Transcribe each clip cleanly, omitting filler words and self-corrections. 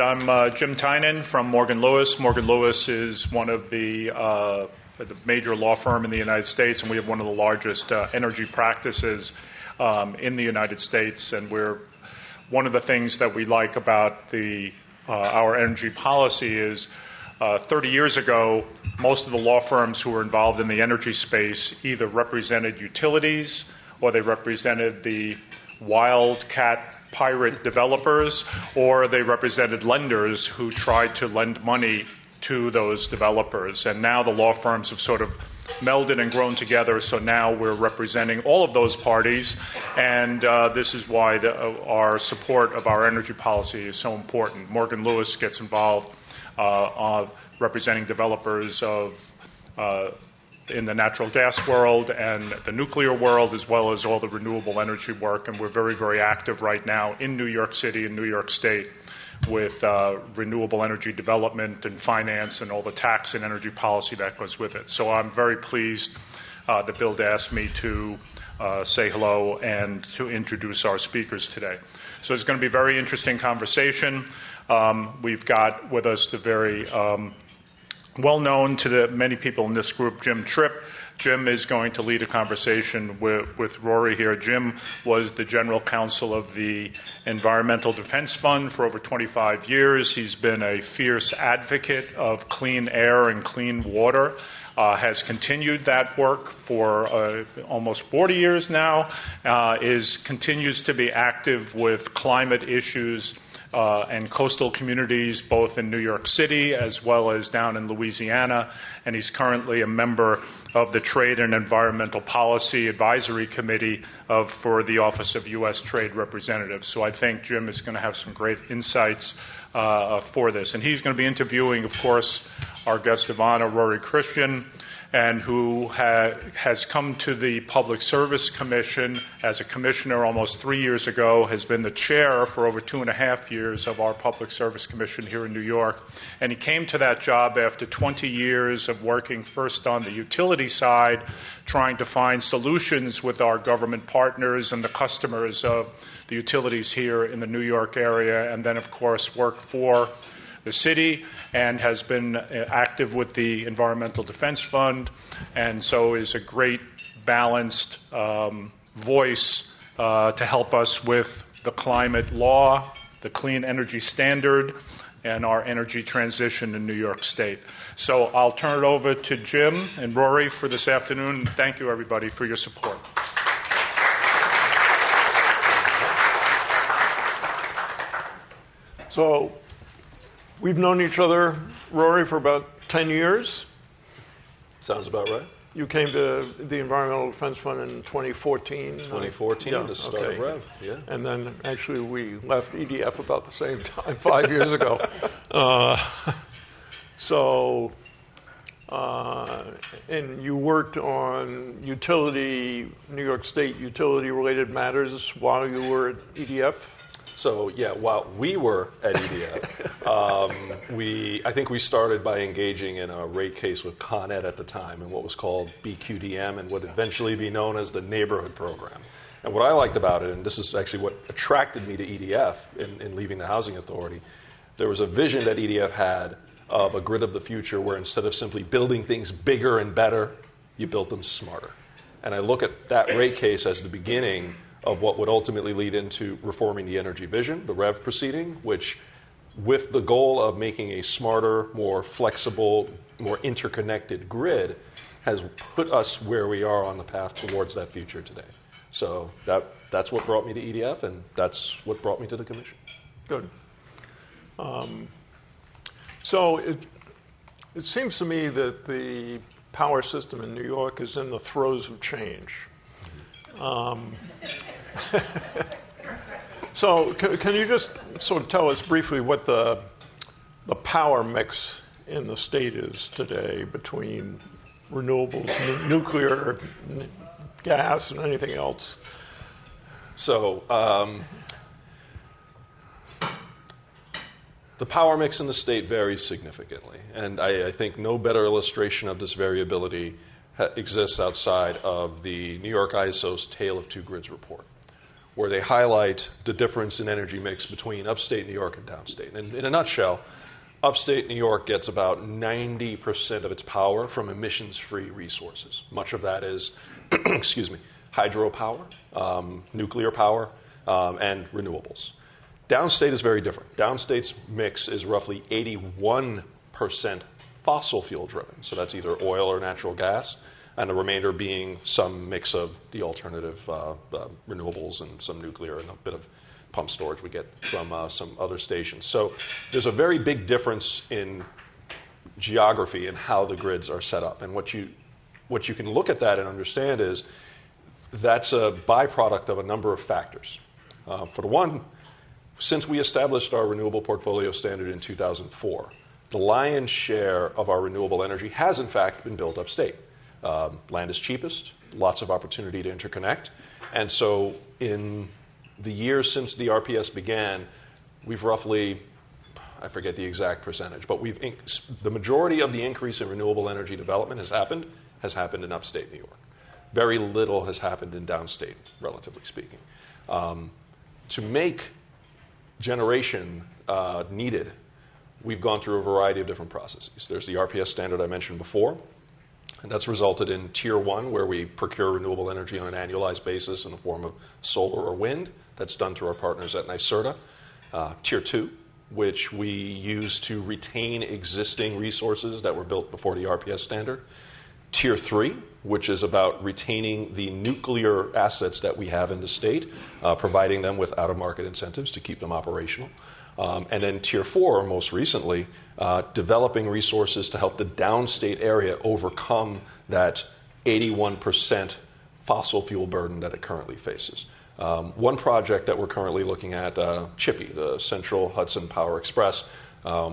I'm Jim Tynan from Morgan Lewis. Morgan Lewis is one of the major law firm in the United States, and we have one of the largest energy practices in the United States. And one of the things that we like about our energy policy is 30 years ago, most of the law firms who were involved in the energy space either represented utilities or they represented the wildcat pirate developers, or they represented lenders who tried to lend money to those developers. And now the law firms have sort of melded and grown together, so now we're representing all of those parties, and this is why our support of our energy policy is so important. Morgan Lewis gets involved representing developers in the natural gas world and the nuclear world, as well as all the renewable energy work, and we're very, very active right now in New York City and New York State with renewable energy development and finance and all the tax and energy policy that goes with it. So I'm very pleased that Bill asked me to say hello and to introduce our speakers today. So it's going to be a very interesting conversation. We've got with us the very well-known to many people in this group, Jim Tripp. Jim is going to lead a conversation with Rory here. Jim was the general counsel of the Environmental Defense Fund for over 25 years. He's been a fierce advocate of clean air and clean water, has continued that work for almost 40 years now, continues to be active with climate issues and coastal communities, both in New York City as well as down in Louisiana, and he's currently a member of the Trade and Environmental Policy Advisory Committee for the Office of U.S. Trade Representative. So I think Jim is going to have some great insights for this. And he's going to be interviewing, of course, our guest of honor, Rory Christian, and who has come to the Public Service Commission as a commissioner almost 3 years ago, has been the chair for over 2.5 years of our Public Service Commission here in New York. And he came to that job after 20 years of working first on the utility side, trying to find solutions with our government partners and the customers of the utilities here in the New York area, and then, of course, worked for the city and has been active with the Environmental Defense Fund, and so is a great balanced voice to help us with the climate law, the clean energy standard, and our energy transition in New York State. So I'll turn it over to Jim and Rory for this afternoon. Thank you, everybody, for your support. So we've known each other, Rory, for about 10 years. Sounds about right. You came to the Environmental Defense Fund in 2014. 2014, yeah, to start REV, yeah. And then actually we left EDF about the same time, 5 years ago. And you worked on New York State utility-related matters while you were at EDF? So, yeah, while we were at EDF, I think we started by engaging in a rate case with Con Ed at the time in what was called BQDM and would eventually be known as the Neighborhood Program. And what I liked about it, and this is actually what attracted me to EDF in leaving the Housing Authority, there was a vision that EDF had of a grid of the future where instead of simply building things bigger and better, you built them smarter. And I look at that rate case as the beginning of what would ultimately lead into reforming the energy vision, the REV proceeding, which with the goal of making a smarter, more flexible, more interconnected grid has put us where we are on the path towards that future today. So that's what brought me to EDF, and that's what brought me to the Commission. Good. So it seems to me that the power system in New York is in the throes of change. So can you just sort of tell us briefly what the power mix in the state is today between renewables, nuclear, gas, and anything else? So the power mix in the state varies significantly, and I think no better illustration of this variability exists outside of the New York ISO's Tale of Two Grids report, where they highlight the difference in energy mix between upstate New York and downstate. And in a nutshell, upstate New York gets about 90% of its power from emissions-free resources. Much of that is, excuse me, hydropower, nuclear power, and renewables. Downstate is very different. Downstate's mix is roughly 81% fossil fuel driven. So that's either oil or natural gas, and the remainder being some mix of the alternative renewables and some nuclear and a bit of pump storage we get from some other stations. So there's a very big difference in geography and how the grids are set up. And what you can look at that and understand is that's a byproduct of a number of factors. For the one, since we established our renewable portfolio standard in 2004, the lion's share of our renewable energy has in fact been built upstate. Land is cheapest, lots of opportunity to interconnect, and so in the years since the RPS began, we've roughly, I forget the exact percentage, but the majority of the increase in renewable energy development has happened in upstate New York. Very little has happened in downstate, relatively speaking. To make generation needed, we've gone through a variety of different processes. There's the RPS standard I mentioned before, and that's resulted in Tier 1, where we procure renewable energy on an annualized basis in the form of solar or wind. That's done through our partners at NYSERDA. Tier 2, which we use to retain existing resources that were built before the RPS standard. Tier 3, which is about retaining the nuclear assets that we have in the state, providing them with out-of-market incentives to keep them operational. And then Tier 4, most recently, developing resources to help the downstate area overcome that 81% fossil fuel burden that it currently faces. One project that we're currently looking at, CHIPPY, the Central Hudson Power Express,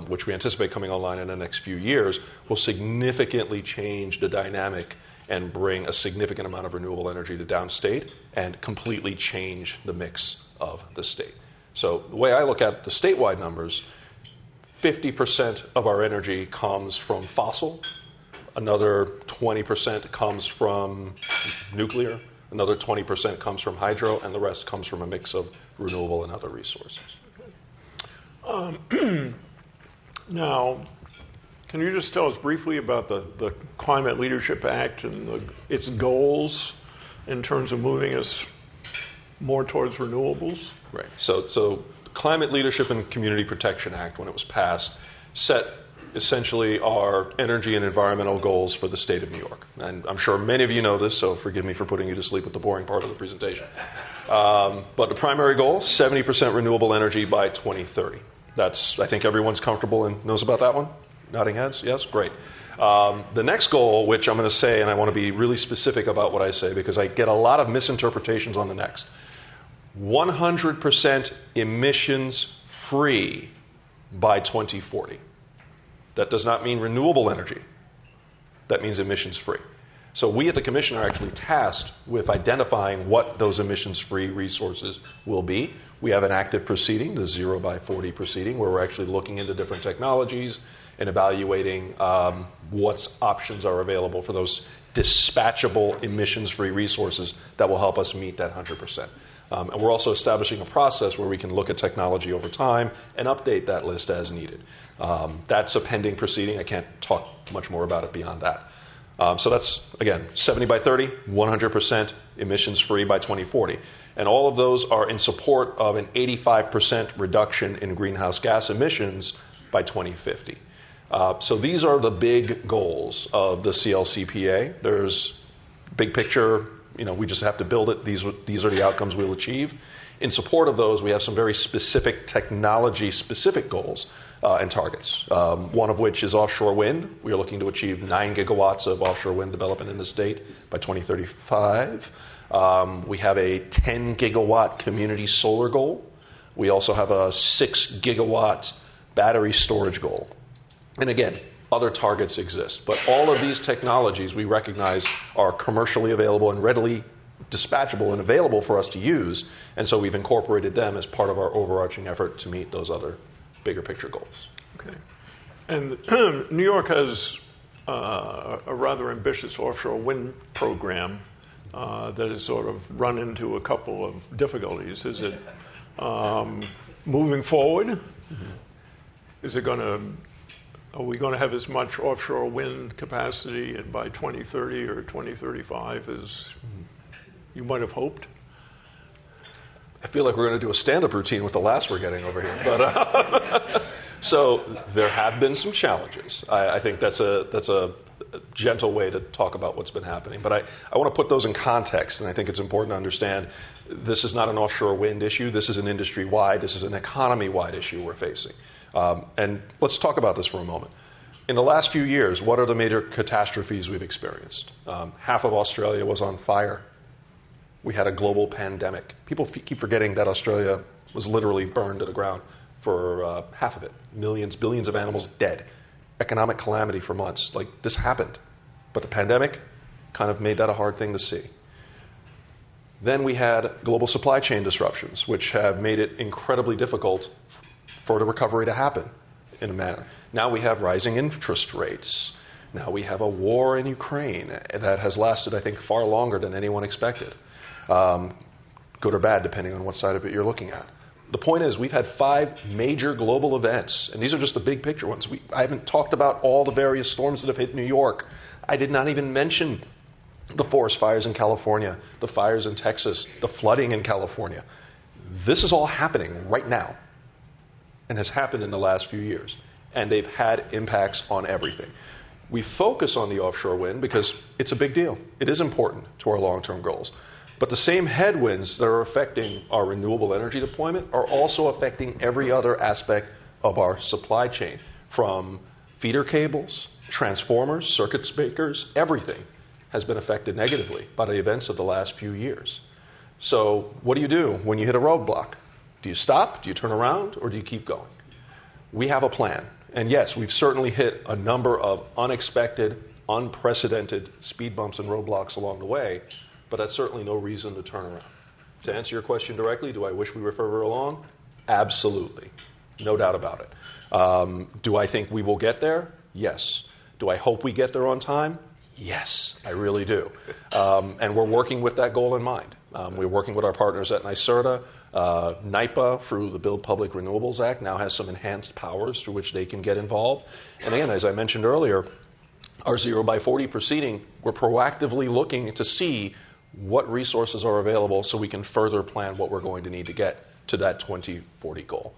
which we anticipate coming online in the next few years, will significantly change the dynamic and bring a significant amount of renewable energy to downstate and completely change the mix of the state. So the way I look at the statewide numbers, 50% of our energy comes from fossil, another 20% comes from nuclear, another 20% comes from hydro, and the rest comes from a mix of renewable and other resources. Now, can you just tell us briefly about the Climate Leadership Act and its goals in terms of moving us more towards renewables? Right. So the Climate Leadership and Community Protection Act, when it was passed, set essentially our energy and environmental goals for the state of New York. And I'm sure many of you know this, so forgive me for putting you to sleep with the boring part of the presentation. But the primary goal, 70% renewable energy by 2030. That's, I think everyone's comfortable and knows about that one? Nodding heads? Yes? Great. The next goal, which I'm going to say, and I want to be really specific about what I say because I get a lot of misinterpretations on the next. 100% emissions free by 2040. That does not mean renewable energy. That means emissions free. So we at the Commission are actually tasked with identifying what those emissions-free resources will be. We have an active proceeding, the 0 by 40 proceeding, where we're actually looking into different technologies and evaluating what options are available for those dispatchable emissions-free resources that will help us meet that 100%. And we're also establishing a process where we can look at technology over time and update that list as needed. That's a pending proceeding. I can't talk much more about it beyond that. So that's, again, 70 by 30, 100% emissions-free by 2040. And all of those are in support of an 85% reduction in greenhouse gas emissions by 2050. So these are the big goals of the CLCPA. There's big picture, we just have to build it. These are the outcomes we'll achieve. In support of those, we have some very specific technology-specific goals and targets, one of which is offshore wind. We are looking to achieve 9 gigawatts of offshore wind development in the state by 2035. We have a 10 gigawatt community solar goal. We also have a 6 gigawatt battery storage goal. And again, other targets exist. But all of these technologies we recognize are commercially available and readily dispatchable and available for us to use. And so we've incorporated them as part of our overarching effort to meet those other bigger picture goals. Okay. And New York has a rather ambitious offshore wind program that has sort of run into a couple of difficulties. Is it moving forward? Is it going to? Are we going to have as much offshore wind capacity by 2030 or 2035 as you might have hoped? I feel like we're going to do a stand-up routine with the laughs we're getting over here. But so there have been some challenges. I think that's a gentle way to talk about what's been happening. But I want to put those in context, and I think it's important to understand this is not an offshore wind issue. This is an industry-wide, this is an economy-wide issue we're facing. And let's talk about this for a moment. In the last few years, what are the major catastrophes we've experienced? Half of Australia was on fire. We had a global pandemic. People keep forgetting that Australia was literally burned to the ground for half of it. Millions, billions of animals dead. Economic calamity for months. Like, this happened. But the pandemic kind of made that a hard thing to see. Then we had global supply chain disruptions, which have made it incredibly difficult for the recovery to happen in a manner. Now we have rising interest rates. Now we have a war in Ukraine that has lasted, I think, far longer than anyone expected. Good or bad, depending on what side of it you're looking at. The point is, we've had 5 major global events, and these are just the big picture ones. I haven't talked about all the various storms that have hit New York. I did not even mention the forest fires in California, the fires in Texas, the flooding in California. This is all happening right now and has happened in the last few years, and they've had impacts on everything. We focus on the offshore wind because it's a big deal. It is important to our long-term goals. But the same headwinds that are affecting our renewable energy deployment are also affecting every other aspect of our supply chain, from feeder cables, transformers, circuit breakers, everything has been affected negatively by the events of the last few years. So what do you do when you hit a roadblock? Do you stop? Do you turn around? Or do you keep going? We have a plan. And yes, we've certainly hit a number of unexpected, unprecedented speed bumps and roadblocks along the way, but that's certainly no reason to turn around. To answer your question directly, do I wish we were further along? Absolutely. No doubt about it. Do I think we will get there? Yes. Do I hope we get there on time? Yes, I really do. And we're working with that goal in mind. We're working with our partners at NYSERDA. NYPA, through the Build Public Renewables Act, now has some enhanced powers through which they can get involved. And again, as I mentioned earlier, our 0 by 40 proceeding, we're proactively looking to see what resources are available so we can further plan what we're going to need to get to that 2040 goal.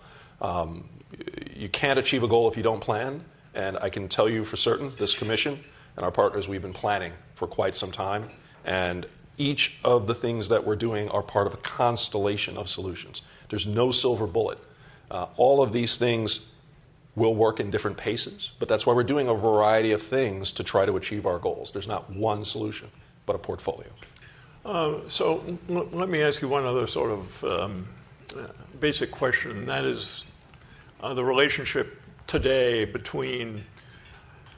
You can't achieve a goal if you don't plan, and I can tell you for certain, this commission and our partners, we've been planning for quite some time, and each of the things that we're doing are part of a constellation of solutions. There's no silver bullet. All of these things will work in different paces, but that's why we're doing a variety of things to try to achieve our goals. There's not one solution, but a portfolio. So let me ask you one other sort of basic question, and that is the relationship today between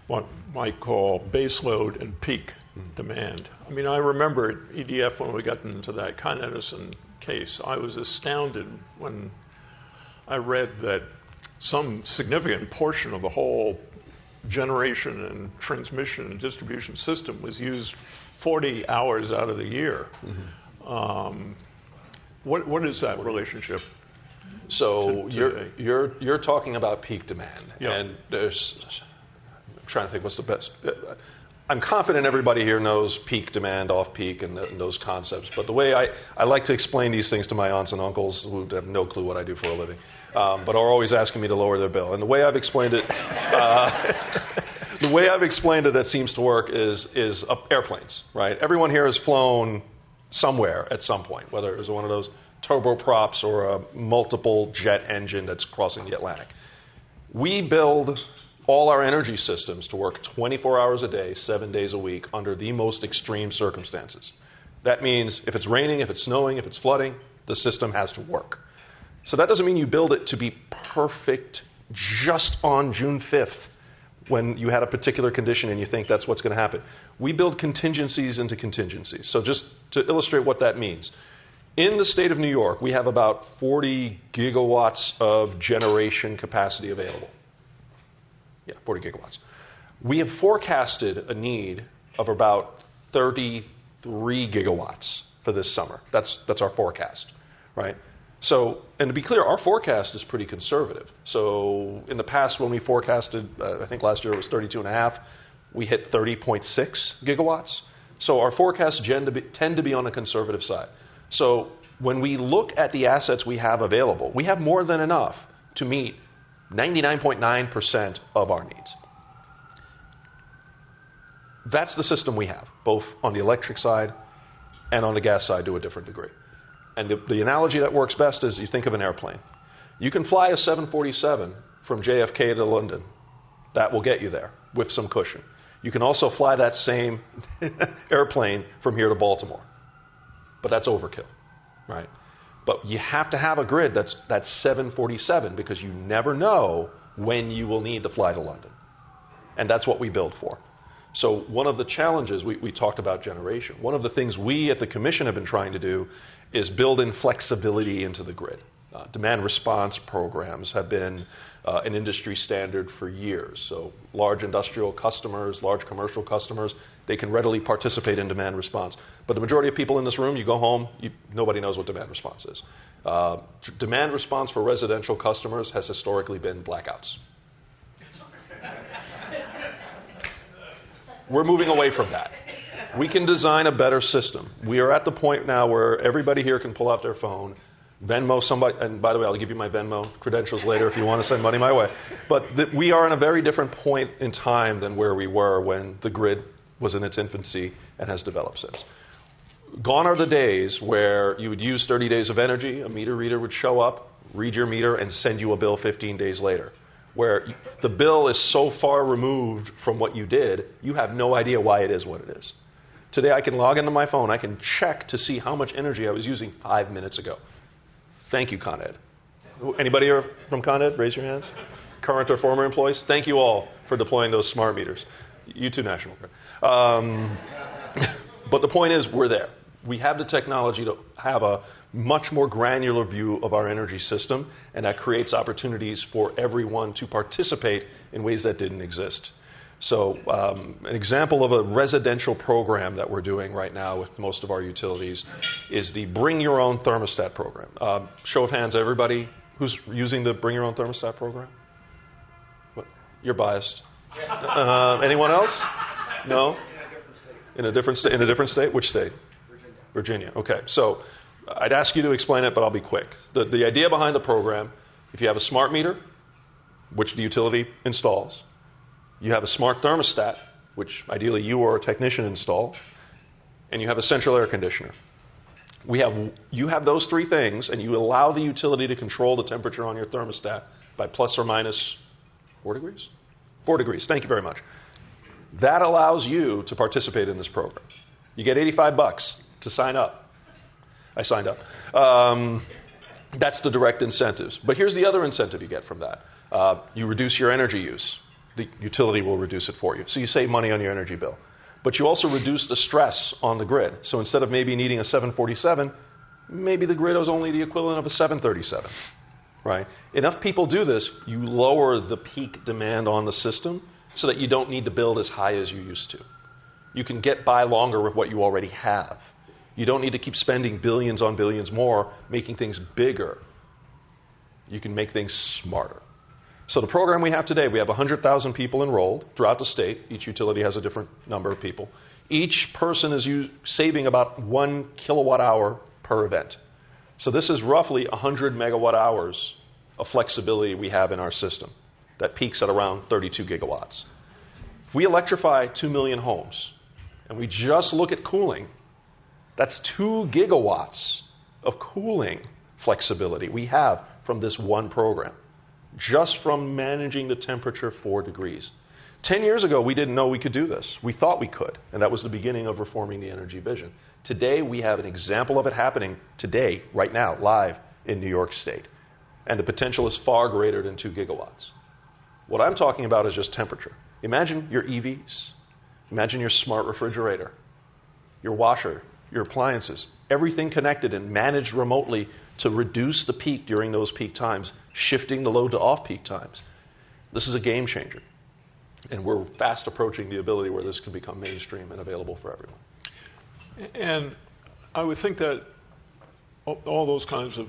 what might call baseload and peak demand. I mean, I remember at EDF when we got into that Con Edison case, I was astounded when I read that some significant portion of the whole generation and transmission and distribution system was used 40 hours out of the year. What is that relationship? So you're talking about peak demand, and I'm trying to think what's the best. I'm confident everybody here knows peak demand, off peak, and those concepts. But the way I like to explain these things to my aunts and uncles who have no clue what I do for a living, but are always asking me to lower their bill. And the way I've explained it, that seems to work is airplanes, right? Everyone here has flown somewhere at some point, whether it was one of those turboprops or a multiple jet engine that's crossing the Atlantic. We build all our energy systems to work 24 hours a day, 7 days a week, under the most extreme circumstances. That means if it's raining, if it's snowing, if it's flooding, the system has to work. So that doesn't mean you build it to be perfect just on June 5th when you had a particular condition and you think that's what's going to happen. We build contingencies into contingencies. So just to illustrate what that means, in the state of New York, we have about 40 gigawatts of generation capacity available. Yeah, 40 gigawatts. We have forecasted a need of about 30 3 gigawatts for this summer. That's our forecast, right? So, and to be clear, our forecast is pretty conservative. So in the past, when we forecasted, I think last year it was 32.5, we hit 30.6 gigawatts. So our forecasts tend to be on the conservative side. So when we look at the assets we have available, we have more than enough to meet 99.9% of our needs. That's the system we have, both on the electric side and on the gas side to a different degree. And the analogy that works best is you think of an airplane. You can fly a 747 from JFK to London. That will get you there with some cushion. You can also fly that same airplane from here to Baltimore. But that's overkill, right? But you have to have a grid that's 747 because you never know when you will need to fly to London. And that's what we build for. So one of the challenges, we talked about generation. One of the things we at the Commission have been trying to do is build in flexibility into the grid. Demand response programs have been an industry standard for years. So large industrial customers, large commercial customers, they can readily participate in demand response. But the majority of people in this room, you go home, nobody knows what demand response is. Demand response for residential customers has historically been blackouts. We're moving away from that. We can design a better system. We are at the point now where everybody here can pull out their phone, Venmo somebody, and by the way, I'll give you my Venmo credentials later if you want to send money my way. But we are in a very different point in time than where we were when the grid was in its infancy and has developed since. Gone are the days where you would use 30 days of energy, a meter reader would show up, read your meter, and send you a bill 15 days later, where the bill is so far removed from what you did, you have no idea why it is what it is. Today I can log into my phone, I can check to see how much energy I was using 5 minutes ago. Thank you, Con Ed. Anybody here from Con Ed? Raise your hands. Current or former employees? Thank you all for deploying those smart meters. You too, National Grid. But the point is, we're there. We have the technology to have a much more granular view of our energy system, and that creates opportunities for everyone to participate in ways that didn't exist. So an example of a residential program that we're doing right now with most of our utilities is the Bring Your Own Thermostat program. Show of hands, everybody who's using the Bring Your Own Thermostat program? What? You're biased. Anyone else? No? In a different state? In a different state? Which state? Virginia. Okay. So I'd ask you to explain it, but I'll be quick. The idea behind the program, if you have a smart meter, which the utility installs, you have a smart thermostat, which ideally you or a technician install, and you have a central air conditioner. You have those three things, and you allow the utility to control the temperature on your thermostat by plus or minus 4 degrees? 4 degrees. Thank you very much. That allows you to participate in this program. You get $85 to sign up. I signed up. That's the direct incentives. But here's the other incentive you get from that. You reduce your energy use. The utility will reduce it for you. So you save money on your energy bill. But you also reduce the stress on the grid. So instead of maybe needing a 747, maybe the grid is only the equivalent of a 737. Right? Enough people do this, you lower the peak demand on the system so that you don't need to build as high as you used to. You can get by longer with what you already have. You don't need to keep spending billions on billions more, making things bigger. You can make things smarter. So the program we have today, we have 100,000 people enrolled throughout the state. Each utility has a different number of people. Each person is saving about 1 kilowatt hour per event. So this is roughly 100 megawatt hours of flexibility we have in our system that peaks at around 32 gigawatts. If we electrify 2 million homes and we just look at cooling, that's 2 gigawatts of cooling flexibility we have from this one program, just from managing the temperature 4 degrees. 10 years ago, we didn't know we could do this. We thought we could, and that was the beginning of reforming the energy vision. Today, we have an example of it happening today, right now, live in New York State. And the potential is far greater than 2 gigawatts. What I'm talking about is just temperature. Imagine your EVs. Imagine your smart refrigerator, your washer, your appliances, everything connected and managed remotely to reduce the peak during those peak times, shifting the load to off-peak times. This is a game changer. And we're fast approaching the ability where this can become mainstream and available for everyone. And I would think that all those kinds of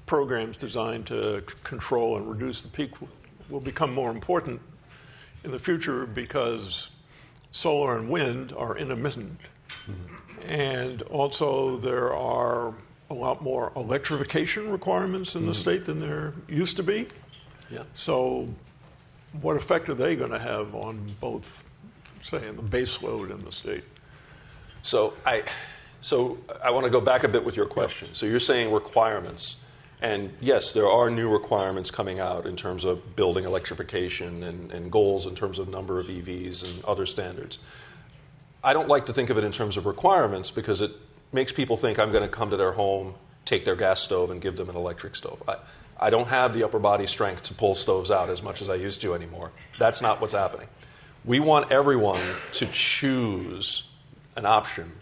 programs designed to control and reduce the peak will become more important in the future because solar and wind are intermittent. And also there are a lot more electrification requirements in the state than there used to be. Yeah. So what effect are they going to have on both, say, in the base load in the state? So I want to go back a bit with your question. So you're saying requirements. And yes, there are new requirements coming out in terms of building electrification and goals in terms of number of EVs and other standards. I don't like to think of it in terms of requirements because it makes people think I'm going to come to their home, take their gas stove, and give them an electric stove. I don't have the upper body strength to pull stoves out as much as I used to anymore. That's not what's happening. We want everyone to choose an option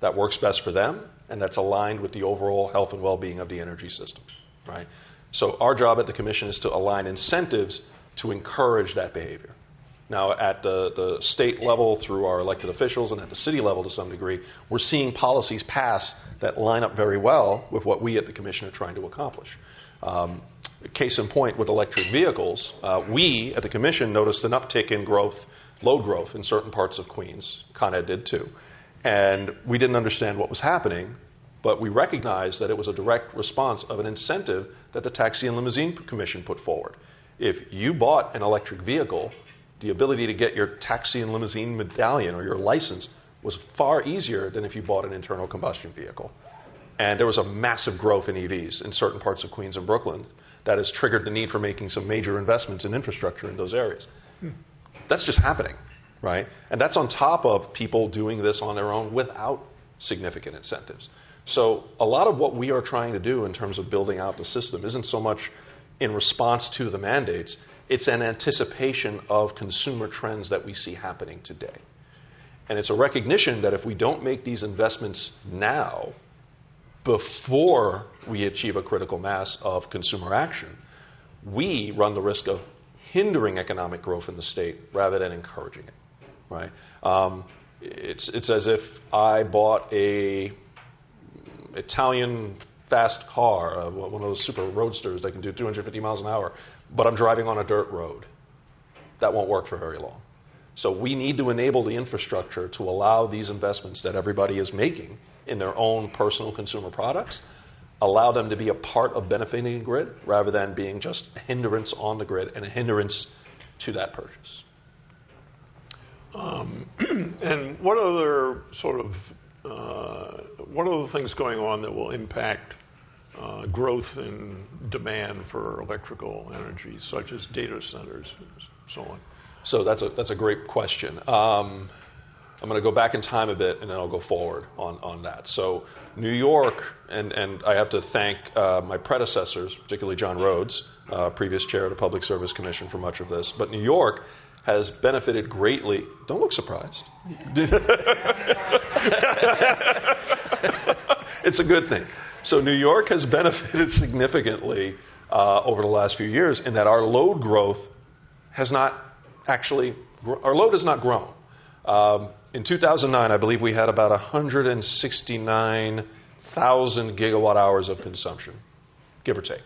that works best for them and that's aligned with the overall health and well-being of the energy system, right? So our job at the Commission is to align incentives to encourage that behavior. Now, at the state level through our elected officials and at the city level to some degree, we're seeing policies pass that line up very well with what we at the Commission are trying to accomplish. Case in point with electric vehicles, we at the Commission noticed an uptick in growth, load growth in certain parts of Queens. Con Ed did too. And we didn't understand what was happening, but we recognized that it was a direct response of an incentive that the Taxi and Limousine Commission put forward. If you bought an electric vehicle, the ability to get your taxi and limousine medallion or your license was far easier than if you bought an internal combustion vehicle. And there was a massive growth in EVs in certain parts of Queens and Brooklyn that has triggered the need for making some major investments in infrastructure in those areas. That's just happening, right? And that's on top of people doing this on their own without significant incentives. So a lot of what we are trying to do in terms of building out the system isn't so much in response to the mandates, it's an anticipation of consumer trends that we see happening today. And it's a recognition that if we don't make these investments now, before we achieve a critical mass of consumer action, we run the risk of hindering economic growth in the state rather than encouraging it, right? It's as if I bought a Italian fast car, one of those super roadsters that can do 250 miles an hour, but I'm driving on a dirt road. That won't work for very long. So we need to enable the infrastructure to allow these investments that everybody is making in their own personal consumer products, allow them to be a part of benefiting the grid rather than being just a hindrance on the grid and a hindrance to that purchase. And what other what other things going on that will impact growth in demand for electrical energy, such as data centers and so on? So that's a great question. I'm going to go back in time a bit, and then I'll go forward on that. So New York, and I have to thank my predecessors, particularly John Rhodes, previous chair of the Public Service Commission for much of this, but New York has benefited greatly. Don't look surprised. It's a good thing. So New York has benefited significantly over the last few years in that our load growth has not actually, our load has not grown. In 2009, I believe we had about 169,000 gigawatt hours of consumption, give or take.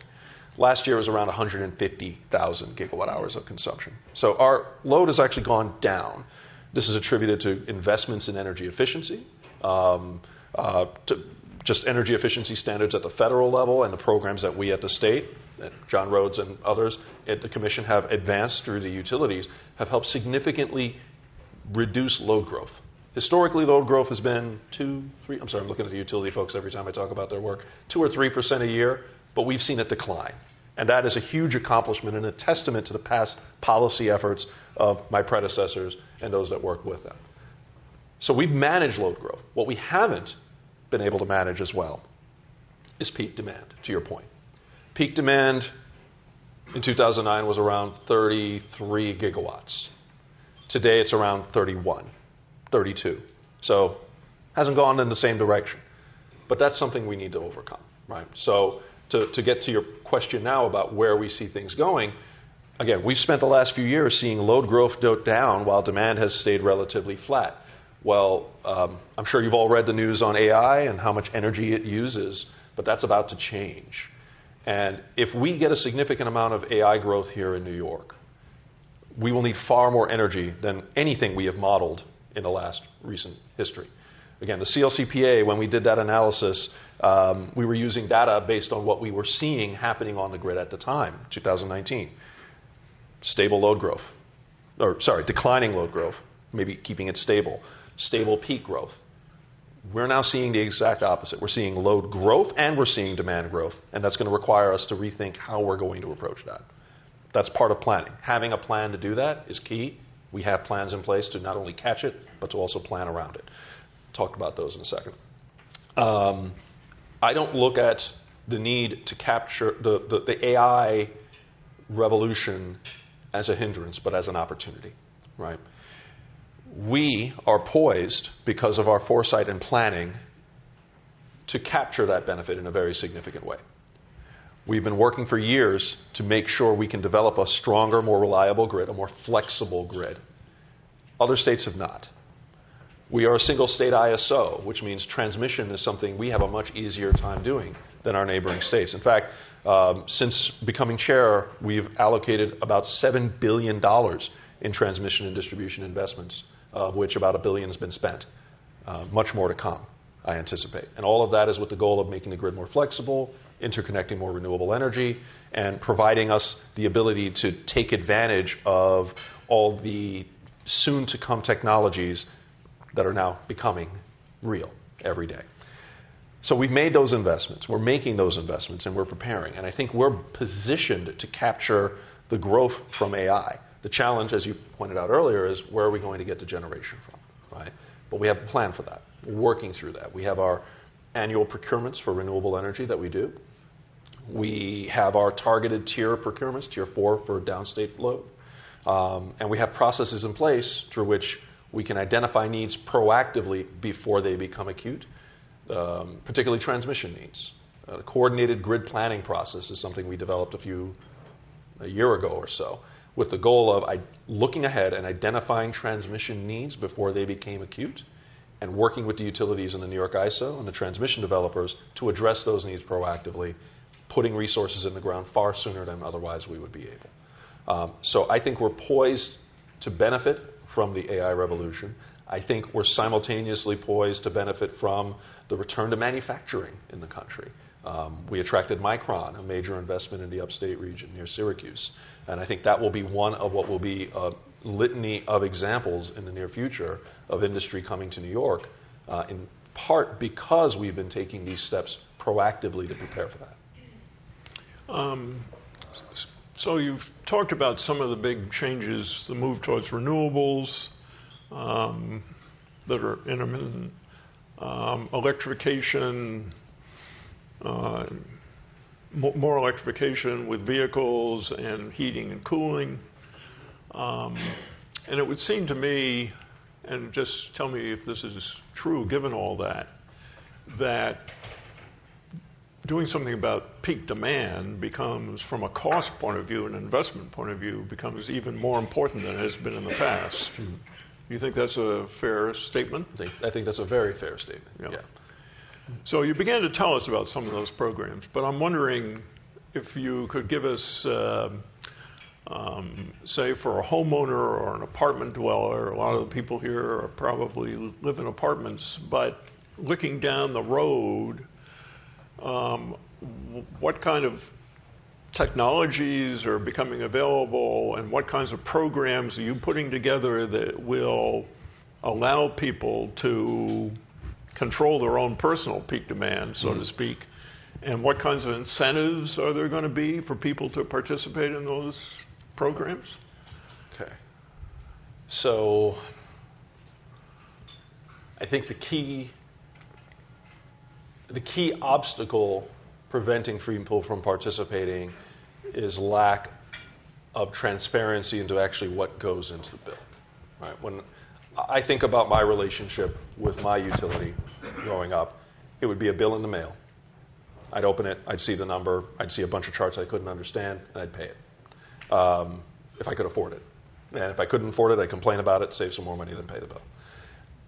Last year was around 150,000 gigawatt hours of consumption. So our load has actually gone down. This is attributed to investments in energy efficiency, to just energy efficiency standards at the federal level and the programs that we at the state, that John Rhodes and others at the Commission have advanced through the utilities, have helped significantly reduce load growth. Historically, load growth has been 2-3. I'm sorry, I'm looking at the utility folks every time I talk about their work. 2 or 3% a year, but we've seen it decline. And that is a huge accomplishment and a testament to the past policy efforts of my predecessors and those that worked with them. So we've managed load growth. What we haven't been able to manage as well is peak demand, to your point. Peak demand in 2009 was around 33 gigawatts. Today it's around 31, 32. So hasn't gone in the same direction. But that's something we need to overcome, right? So to get to your question now about where we see things going, again, we've spent the last few years seeing load growth down while demand has stayed relatively flat. Well, I'm sure you've all read the news on AI and how much energy it uses, but that's about to change. And if we get a significant amount of AI growth here in New York, we will need far more energy than anything we have modeled in the last recent history. Again, the CLCPA, when we did that analysis, we were using data based on what we were seeing happening on the grid at the time, 2019. Stable load growth. Declining load growth, maybe keeping it stable. Stable peak growth. We're now seeing the exact opposite. We're seeing load growth and we're seeing demand growth, and that's going to require us to rethink how we're going to approach that. That's part of planning. Having a plan to do that is key. We have plans in place to not only catch it, but to also plan around it. Talk about those in a second. I don't look at the need to capture the AI revolution as a hindrance, but as an opportunity, right? We are poised, because of our foresight and planning, to capture that benefit in a very significant way. We've been working for years to make sure we can develop a stronger, more reliable grid, a more flexible grid. Other states have not. We are a single state ISO, which means transmission is something we have a much easier time doing than our neighboring states. In fact, since becoming chair, we've allocated about $7 billion in transmission and distribution investments, of which about $1 billion has been spent. Much more to come, I anticipate. And all of that is with the goal of making the grid more flexible, interconnecting more renewable energy, and providing us the ability to take advantage of all the soon-to-come technologies that are now becoming real every day. So we've made those investments, we're making those investments, and we're preparing. And I think we're positioned to capture the growth from AI. The challenge, as you pointed out earlier, is where are we going to get the generation from, right? But we have a plan for that. We're working through that. We have our annual procurements for renewable energy that we do. We have our targeted tier procurements, tier 4 for downstate load. And we have processes in place through which we can identify needs proactively before they become acute, particularly transmission needs. The coordinated grid planning process is something we developed a year ago or so, with the goal of looking ahead and identifying transmission needs before they became acute, and working with the utilities in the New York ISO and the transmission developers to address those needs proactively, putting resources in the ground far sooner than otherwise we would be able. So I think we're poised to benefit from the AI revolution. I think we're simultaneously poised to benefit from the return to manufacturing in the country. We attracted Micron, a major investment in the upstate region near Syracuse. And I think that will be one of what will be a litany of examples in the near future of industry coming to New York, in part because we've been taking these steps proactively to prepare for that. So you've talked about some of the big changes, the move towards renewables that are intermittent, electrification, more electrification with vehicles and heating and cooling. And it would seem to me, and just tell me if this is true given all that, that doing something about peak demand becomes, from a cost point of view and an investment point of view, becomes even more important than it has been in the past. Do you think that's a fair statement? I think that's a very fair statement, yeah. So you began to tell us about some of those programs, but I'm wondering if you could give us, say, for a homeowner or an apartment dweller, a lot of the people here are probably live in apartments, but looking down the road, what kind of technologies are becoming available, and what kinds of programs are you putting together that will allow people to control their own personal peak demand, so to speak, and what kinds of incentives are there going to be for people to participate in those programs? Okay. So I think the key obstacle preventing people from participating is lack of transparency into actually what goes into the bill. Right? When I think about my relationship with my utility growing up, it would be a bill in the mail. I'd open it, I'd see the number, I'd see a bunch of charts I couldn't understand, and I'd pay it if I could afford it. And if I couldn't afford it, I'd complain about it, save some more money, then pay the bill.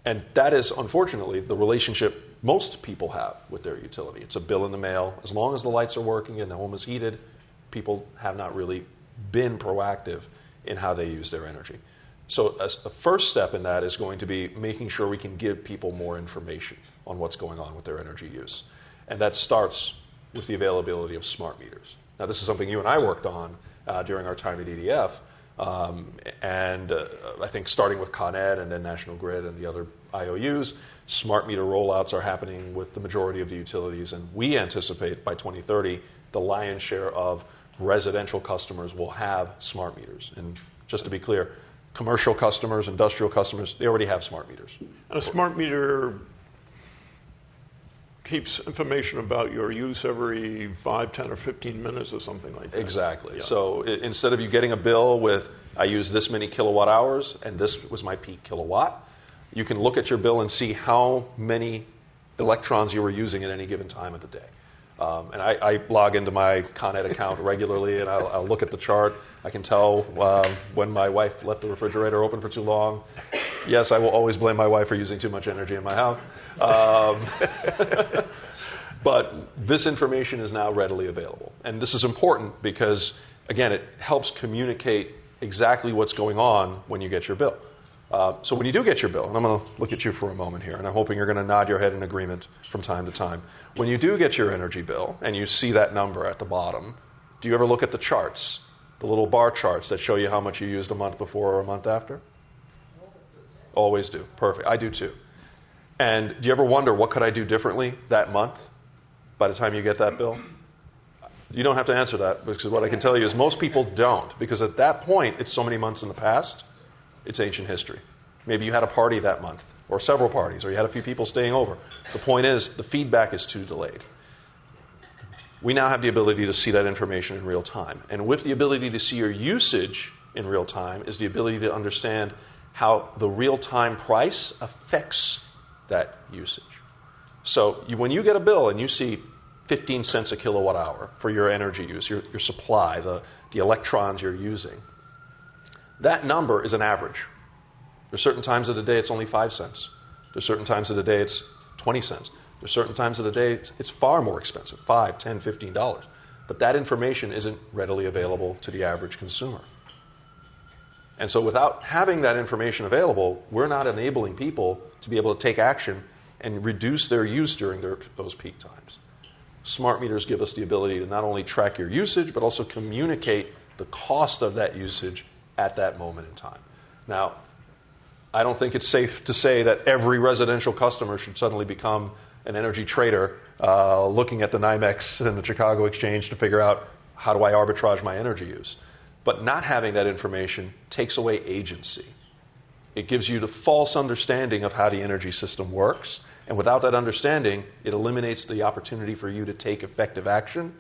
And that is, unfortunately, the relationship most people have with their utility. It's a bill in the mail. As long as the lights are working and the home is heated, people have not really been proactive in how they use their energy. So a first step in that is going to be making sure we can give people more information on what's going on with their energy use. And that starts with the availability of smart meters. Now, this is something you and I worked on during our time at EDF. I think starting with Con Ed and then National Grid and the other IOUs, smart meter rollouts are happening with the majority of the utilities. And we anticipate by 2030, the lion's share of residential customers will have smart meters. And just to be clear, commercial customers, industrial customers, they already have smart meters. A smart meter keeps information about your use every 5, 10, or 15 minutes or something like that. Exactly. Yeah. So instead of you getting a bill with, I use this many kilowatt hours and this was my peak kilowatt, you can look at your bill and see how many electrons you were using at any given time of the day. And I log into my Con Ed account regularly, and I'll look at the chart. I can tell when my wife left the refrigerator open for too long. Yes, I will always blame my wife for using too much energy in my house. But this information is now readily available. And this is important because, again, it helps communicate exactly what's going on when you get your bill. So when you do get your bill, and I'm going to look at you for a moment here, and I'm hoping you're going to nod your head in agreement from time to time. When you do get your energy bill and you see that number at the bottom, do you ever look at the charts, the little bar charts that show you how much you used a month before or a month after? Always do. Perfect. I do too. And do you ever wonder, what could I do differently that month by the time you get that bill? You don't have to answer that, because what I can tell you is most people don't, because at that point, it's so many months in the past, it's ancient history. Maybe you had a party that month, or several parties, or you had a few people staying over. The point is, the feedback is too delayed. We now have the ability to see that information in real time. And with the ability to see your usage in real time is the ability to understand how the real-time price affects that usage. So when you get a bill and you see 15 cents a kilowatt hour for your energy use, your supply, the electrons you're using, that number is an average. There's certain times of the day it's only 5 cents. There's certain times of the day it's 20 cents. There's certain times of the day it's far more expensive, $5, $10, $15. But that information isn't readily available to the average consumer. And so without having that information available, we're not enabling people to be able to take action and reduce their use during those peak times. Smart meters give us the ability to not only track your usage, but also communicate the cost of that usage at that moment in time. Now, I don't think it's safe to say that every residential customer should suddenly become an energy trader looking at the NYMEX and the Chicago Exchange to figure out, how do I arbitrage my energy use? But not having that information takes away agency. It gives you the false understanding of how the energy system works. And without that understanding, it eliminates the opportunity for you to take effective action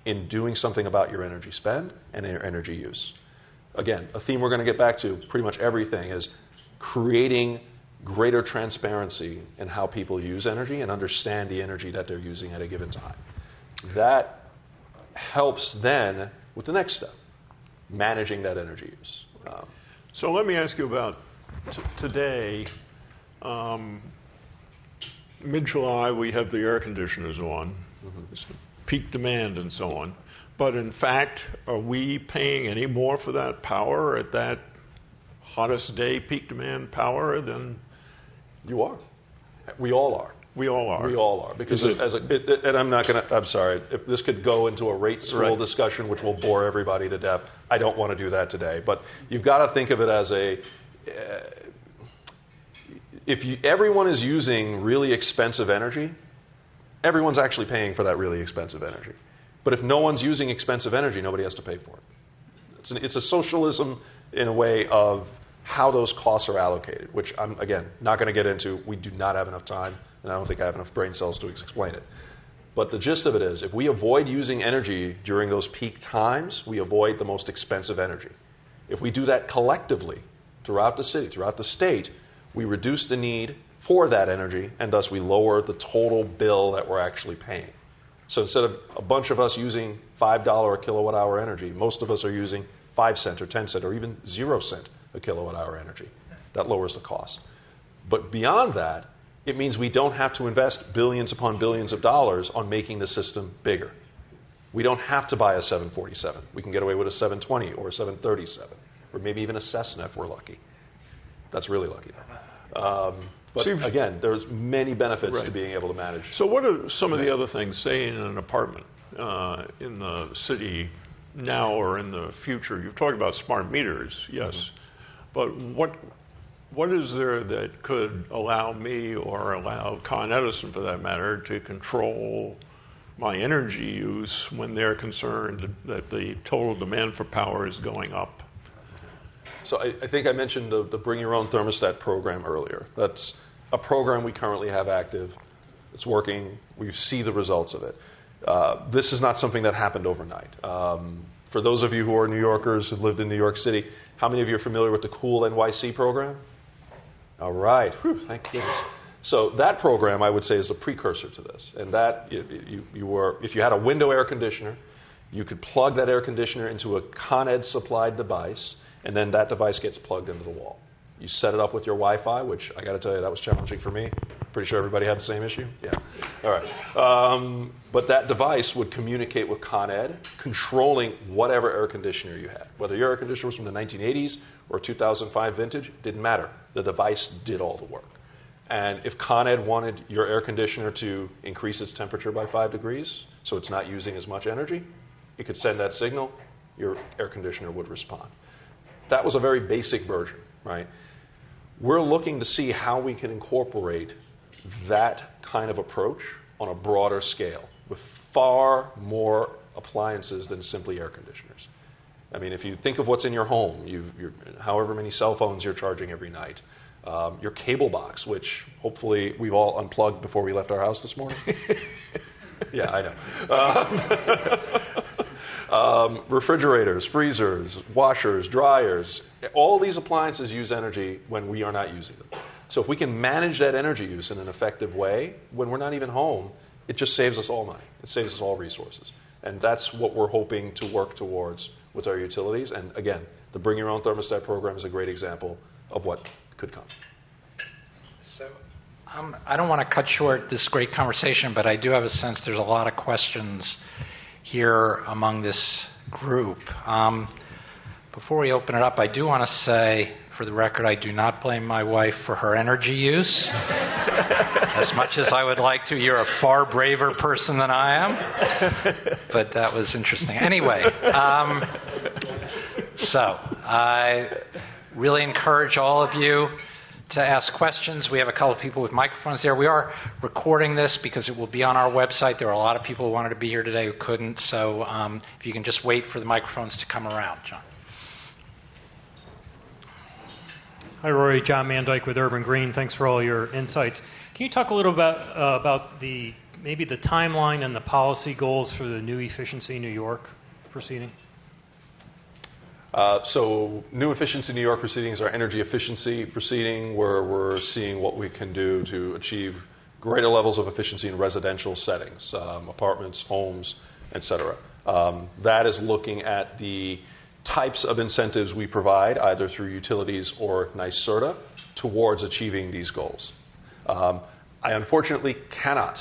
in doing something about your energy spend and your energy use. Again, a theme we're going to get back to pretty much everything is creating greater transparency in how people use energy and understand the energy that they're using at a given time. That helps then with the next step, managing that energy use. So let me ask you about today. Mid-July, we have the air conditioners on, peak demand and so on. But in fact, are we paying any more for that power at that hottest day, peak demand power than? You are. We all are. We all are. We all are. Because and I'm not going to, I'm sorry, if this could go into a rate school discussion, which will bore everybody to death, I don't want to do that today. But you've got to think of it as everyone is using really expensive energy, everyone's actually paying for that really expensive energy. But if no one's using expensive energy, nobody has to pay for it. It's a socialism in a way of how those costs are allocated, which I'm, again, not going to get into. We do not have enough time, and I don't think I have enough brain cells to explain it. But the gist of it is, if we avoid using energy during those peak times, we avoid the most expensive energy. If we do that collectively throughout the city, throughout the state, we reduce the need for that energy, and thus we lower the total bill that we're actually paying. So instead of a bunch of us using $5 a kilowatt hour energy, most of us are using 5 cents or 10 cents or even 0 cents a kilowatt hour energy. That lowers the cost. But beyond that, it means we don't have to invest billions upon billions of dollars on making the system bigger. We don't have to buy a 747. We can get away with a 720 or a 737, or maybe even a Cessna if we're lucky. That's really lucky. But again, there's many benefits to being able to manage. So what are some of the other things, say in an apartment in the city now or in the future? You've talked about smart meters, yes. But what is there that could allow me or allow Con Edison, for that matter, to control my energy use when they're concerned that the total demand for power is going up? So I think I mentioned the Bring Your Own Thermostat program earlier. That's a program we currently have active. It's working. We see the results of it. This is not something that happened overnight. For those of you who are New Yorkers who've lived in New York City, how many of you are familiar with the Cool NYC program? All right. Whew, thank goodness. So that program, I would say, is the precursor to this. And that, if you had a window air conditioner, you could plug that air conditioner into a Con Ed supplied device, and then that device gets plugged into the wall. You set it up with your Wi-Fi, which I got to tell you, that was challenging for me. Pretty sure everybody had the same issue? Yeah. All right. But that device would communicate with Con Ed, controlling whatever air conditioner you had. Whether your air conditioner was from the 1980s or 2005 vintage, didn't matter. The device did all the work. And if Con Ed wanted your air conditioner to increase its temperature by 5 degrees, so it's not using as much energy, it could send that signal, your air conditioner would respond. That was a very basic version, right? We're looking to see how we can incorporate that kind of approach on a broader scale with far more appliances than simply air conditioners. I mean, if you think of what's in your home, however many cell phones you're charging every night, your cable box, which hopefully we've all unplugged before we left our house this morning. Yeah, I know. Refrigerators, freezers, washers, dryers, all these appliances use energy when we are not using them. So if we can manage that energy use in an effective way, when we're not even home, it just saves us all money. It saves us all resources. And that's what we're hoping to work towards with our utilities. And again, the Bring Your Own Thermostat program is a great example of what could come. So I don't want to cut short this great conversation, but I do have a sense there's a lot of questions here among this group. Before we open it up, I do want to say, for the record, I do not blame my wife for her energy use. As much as I would like to, you're a far braver person than I am. But that was interesting. Anyway, so I really encourage all of you to ask questions. We have a couple of people with microphones there. We are recording this because it will be on our website. There are a lot of people who wanted to be here today who couldn't. So if you can just wait for the microphones to come around. John. Hi, Rory. John Mandyke with Urban Green. Thanks for all your insights. Can you talk a little about maybe the timeline and the policy goals for the New Efficiency New York proceeding? So New Efficiency New York proceeding is our energy efficiency proceeding where we're seeing what we can do to achieve greater levels of efficiency in residential settings, apartments, homes, et cetera. That is looking at the types of incentives we provide, either through utilities or NYSERDA, towards achieving these goals. I unfortunately cannot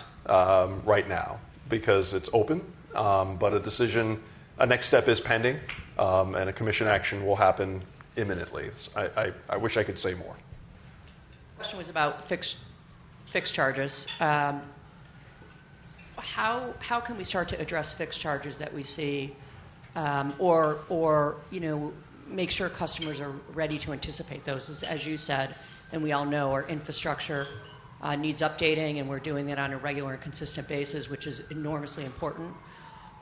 right now because it's open, but a next step is pending, and a commission action will happen imminently. I wish I could say more. The question was about fixed charges. How can we start to address fixed charges that we see, or make sure customers are ready to anticipate those? As you said, and we all know, our infrastructure needs updating, and we're doing that on a regular and consistent basis, which is enormously important.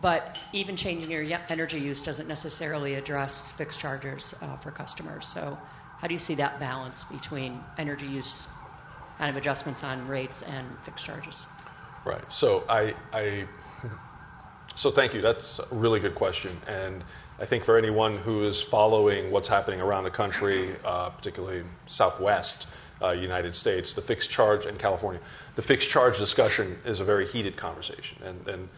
But even changing your energy use doesn't necessarily address fixed charges for customers. So how do you see that balance between energy use kind of adjustments on rates and fixed charges? Right. So so thank you. That's a really good question. And I think for anyone who is following what's happening around the country, particularly Southwest United States, the fixed charge in California, the fixed charge discussion is a very heated conversation. And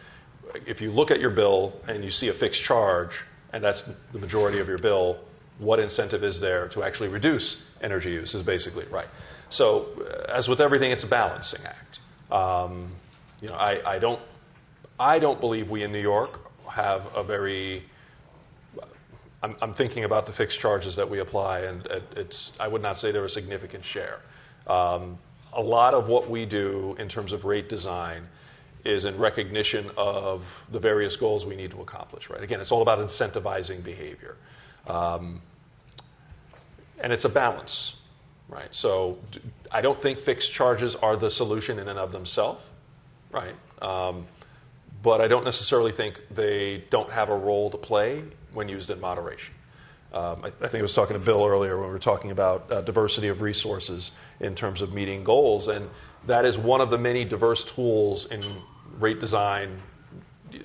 if you look at your bill and you see a fixed charge, and that's the majority of your bill, what incentive is there to actually reduce energy use is basically right. So as with everything, it's a balancing act. I don't believe we in New York have a very. I'm thinking about the fixed charges that we apply, and I would not say they're a significant share. A lot of what we do in terms of rate design is in recognition of the various goals we need to accomplish. Right? Again, it's all about incentivizing behavior, and it's a balance. Right? So I don't think fixed charges are the solution in and of themselves. Right? But I don't necessarily think they don't have a role to play when used in moderation. I think I was talking to Bill earlier when we were talking about diversity of resources in terms of meeting goals, and that is one of the many diverse tools in rate design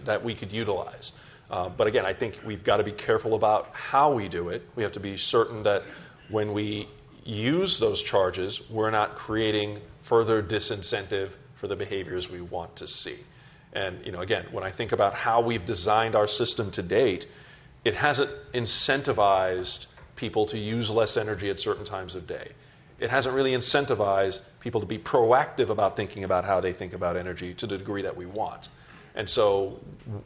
that we could utilize. But again, I think we've got to be careful about how we do it. We have to be certain that when we use those charges, we're not creating further disincentive for the behaviors we want to see. And again, when I think about how we've designed our system to date, it hasn't incentivized people to use less energy at certain times of day. It hasn't really incentivized people to be proactive about thinking about how they think about energy to the degree that we want. And so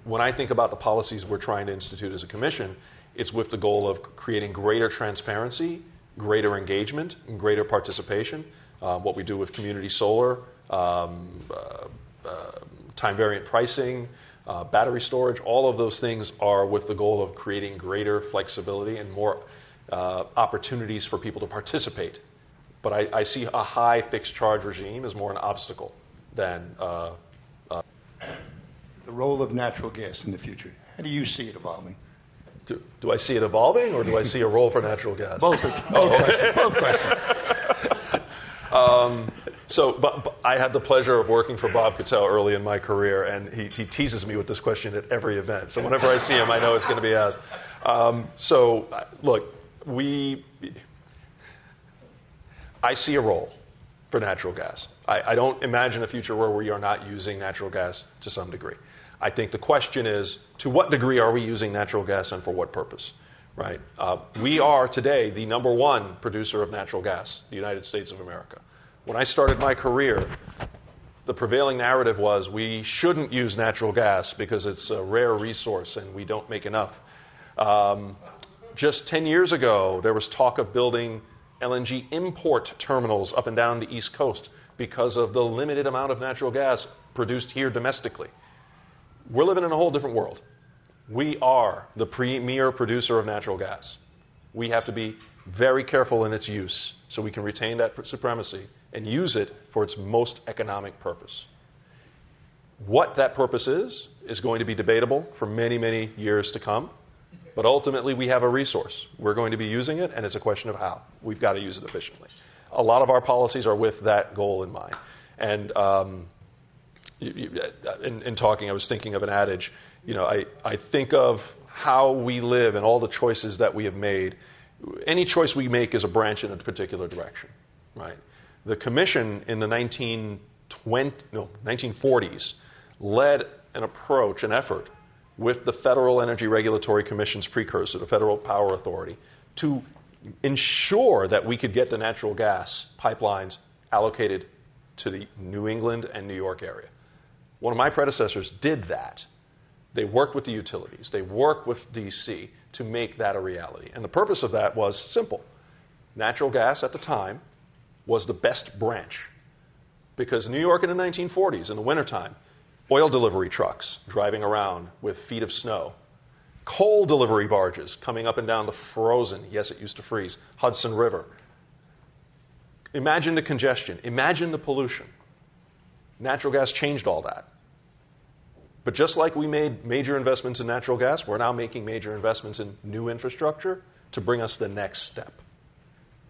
when I think about the policies we're trying to institute as a commission, it's with the goal of creating greater transparency, greater engagement, and greater participation. What we do with community solar, time-variant pricing, battery storage, all of those things are with the goal of creating greater flexibility and more opportunities for people to participate. But I see a high fixed charge regime as more an obstacle than the role of natural gas in the future. How do you see it evolving? Do I see it evolving, or do I see a role for natural gas? Both questions. But I had the pleasure of working for Bob Cattell early in my career, and he teases me with this question at every event. So whenever I see him, I know it's going to be asked. Look, I see a role for natural gas. I don't imagine a future where we are not using natural gas to some degree. I think the question is, to what degree are we using natural gas and for what purpose? Right? We are today the #1 producer of natural gas, the United States of America. When I started my career, the prevailing narrative was we shouldn't use natural gas because it's a rare resource and we don't make enough. Just 10 years ago, there was talk of building LNG import terminals up and down the East Coast because of the limited amount of natural gas produced here domestically. We're living in a whole different world. We are the premier producer of natural gas. We have to be very careful in its use so we can retain that supremacy and use it for its most economic purpose. What that purpose is going to be debatable for many, many years to come. But ultimately, we have a resource. We're going to be using it, and it's a question of how. We've got to use it efficiently. A lot of our policies are with that goal in mind. And in talking, I was thinking of an adage. I think of how we live and all the choices that we have made. Any choice we make is a branch in a particular direction, right? The Commission in the 1940s led an approach, an effort, with the Federal Energy Regulatory Commission's precursor, the Federal Power Authority, to ensure that we could get the natural gas pipelines allocated to the New England and New York area. One of my predecessors did that. They worked with the utilities. They worked with D.C. to make that a reality. And the purpose of that was simple. Natural gas at the time was the best branch because New York in the 1940s, in the wintertime, oil delivery trucks driving around with feet of snow, coal delivery barges coming up and down the frozen, yes, it used to freeze, Hudson River. Imagine the congestion. Imagine the pollution. Natural gas changed all that. But just like we made major investments in natural gas, we're now making major investments in new infrastructure to bring us the next step.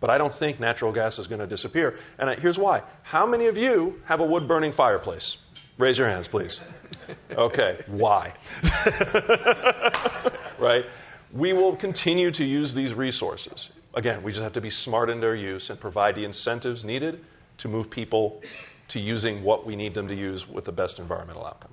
But I don't think natural gas is going to disappear. And here's why. How many of you have a wood-burning fireplace? Raise your hands, please. Okay, why? Right? We will continue to use these resources. Again, we just have to be smart in their use and provide the incentives needed to move people to using what we need them to use with the best environmental outcome.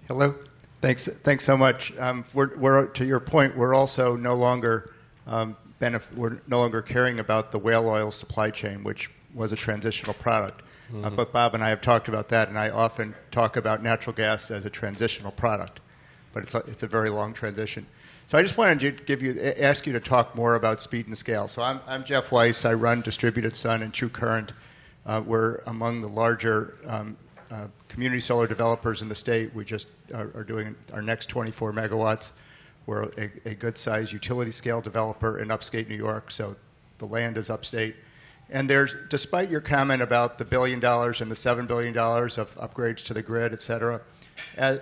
Hello. Thanks so much. We're to your point, we're also no longer we're no longer caring about the whale oil supply chain, which was a transitional product. But Bob and I have talked about that, and I often talk about natural gas as a transitional product, but it's a very long transition. So I just wanted to ask you to talk more about speed and scale. So I'm Jeff Weiss. I run Distributed Sun and True Current. We're among the larger community solar developers in the state. We just are doing our next 24 megawatts. We're a good-sized utility-scale developer in upstate New York, so the land is upstate. And despite your comment about the $1 billion and the $7 billion of upgrades to the grid, et cetera,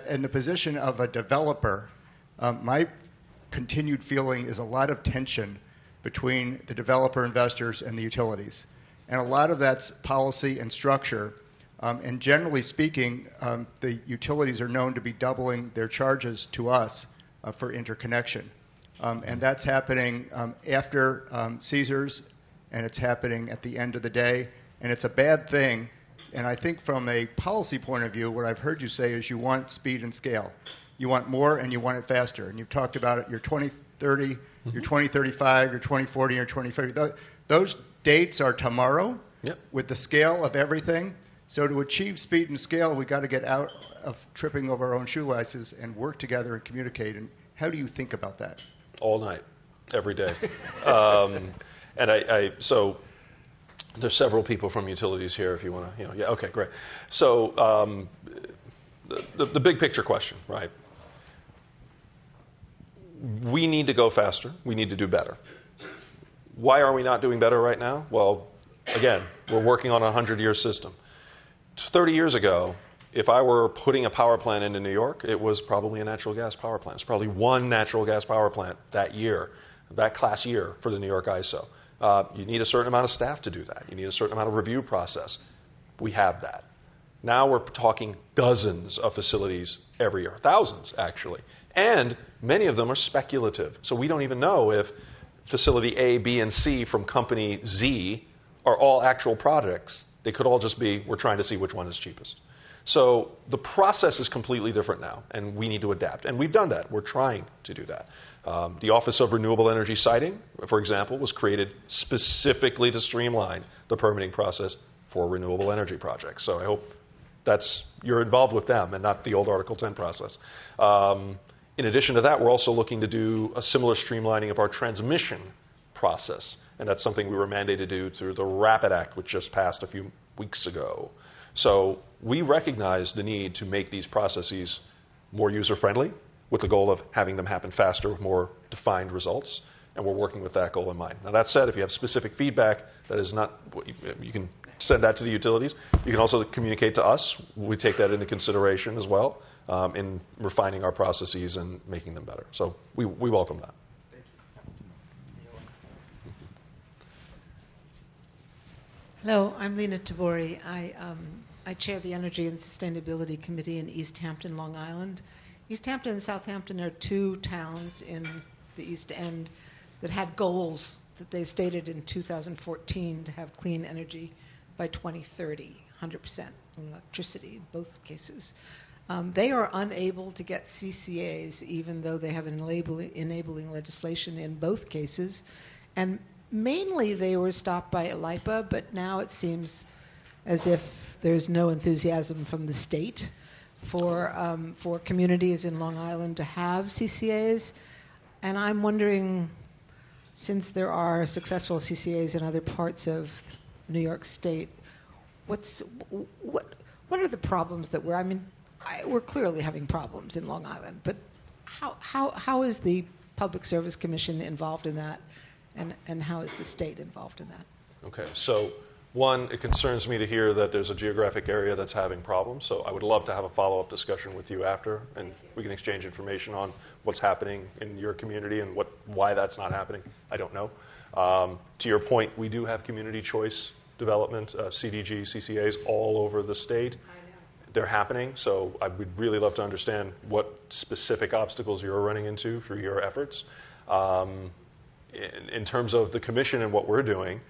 in the position of a developer, my continued feeling is a lot of tension between the developer investors and the utilities. And a lot of that's policy and structure. And generally speaking, the utilities are known to be doubling their charges to us for interconnection. And that's happening after Caesars, and it's happening at the end of the day. And it's a bad thing. And I think from a policy point of view, what I've heard you say is you want speed and scale. You want more and you want it faster. And you've talked about it, your 2030, your 2035, your 2040, your 2050. Those dates are tomorrow with the scale of everything. So to achieve speed and scale, we've got to get out of tripping over our own shoelaces and work together and communicate. And how do you think about that? All night, every day. So there's several people from utilities here if you want to, yeah, okay, great. So the big picture question, right? We need to go faster. We need to do better. Why are we not doing better right now? Well, again, we're working on a 100-year system. 30 years ago, if I were putting a power plant into New York, it was probably a natural gas power plant. It's probably one natural gas power plant that year, that class year for the New York ISO. You need a certain amount of staff to do that. You need a certain amount of review process. We have that. Now we're talking dozens of facilities every year, thousands actually. And many of them are speculative. So we don't even know if facility A, B, and C from company Z are all actual projects. They could all just be, we're trying to see which one is cheapest. So the process is completely different now, and we need to adapt. And we've done that. We're trying to do that. The Office of Renewable Energy Siting, for example, was created specifically to streamline the permitting process for renewable energy projects. So I hope you're involved with them and not the old Article 10 process. In addition to that, we're also looking to do a similar streamlining of our transmission process. And that's something we were mandated to do through the RAPID Act, which just passed a few weeks ago. So we recognize the need to make these processes more user-friendly with the goal of having them happen faster with more defined results. And we're working with that goal in mind. Now, that said, if you have specific feedback that is not, you can send that to the utilities. You can also communicate to us. We take that into consideration as well in refining our processes and making them better. So we welcome that. Hello, I'm Lena Tabori. I chair the Energy and Sustainability Committee in East Hampton, Long Island. East Hampton and Southampton are two towns in the East End that had goals that they stated in 2014 to have clean energy by 2030, 100% electricity in both cases. They are unable to get CCAs, even though they have enabling legislation in both cases. And mainly they were stopped by LIPA, but now it seems as if there's no enthusiasm from the state for communities in Long Island to have CCAs. And I'm wondering, since there are successful CCAs in other parts of New York State, what are the problems that we're clearly having problems in Long Island, but how is the Public Service Commission involved in that? And how is the state involved in that? Okay, so one, it concerns me to hear that there's a geographic area that's having problems. So I would love to have a follow-up discussion with you after, and we can exchange information on what's happening in your community and why that's not happening. I don't know. To your point, we do have community choice development, CDG, CCAs all over the state. I know. They're happening, so I would really love to understand what specific obstacles you're running into through your efforts. In terms of the commission and what we're doing,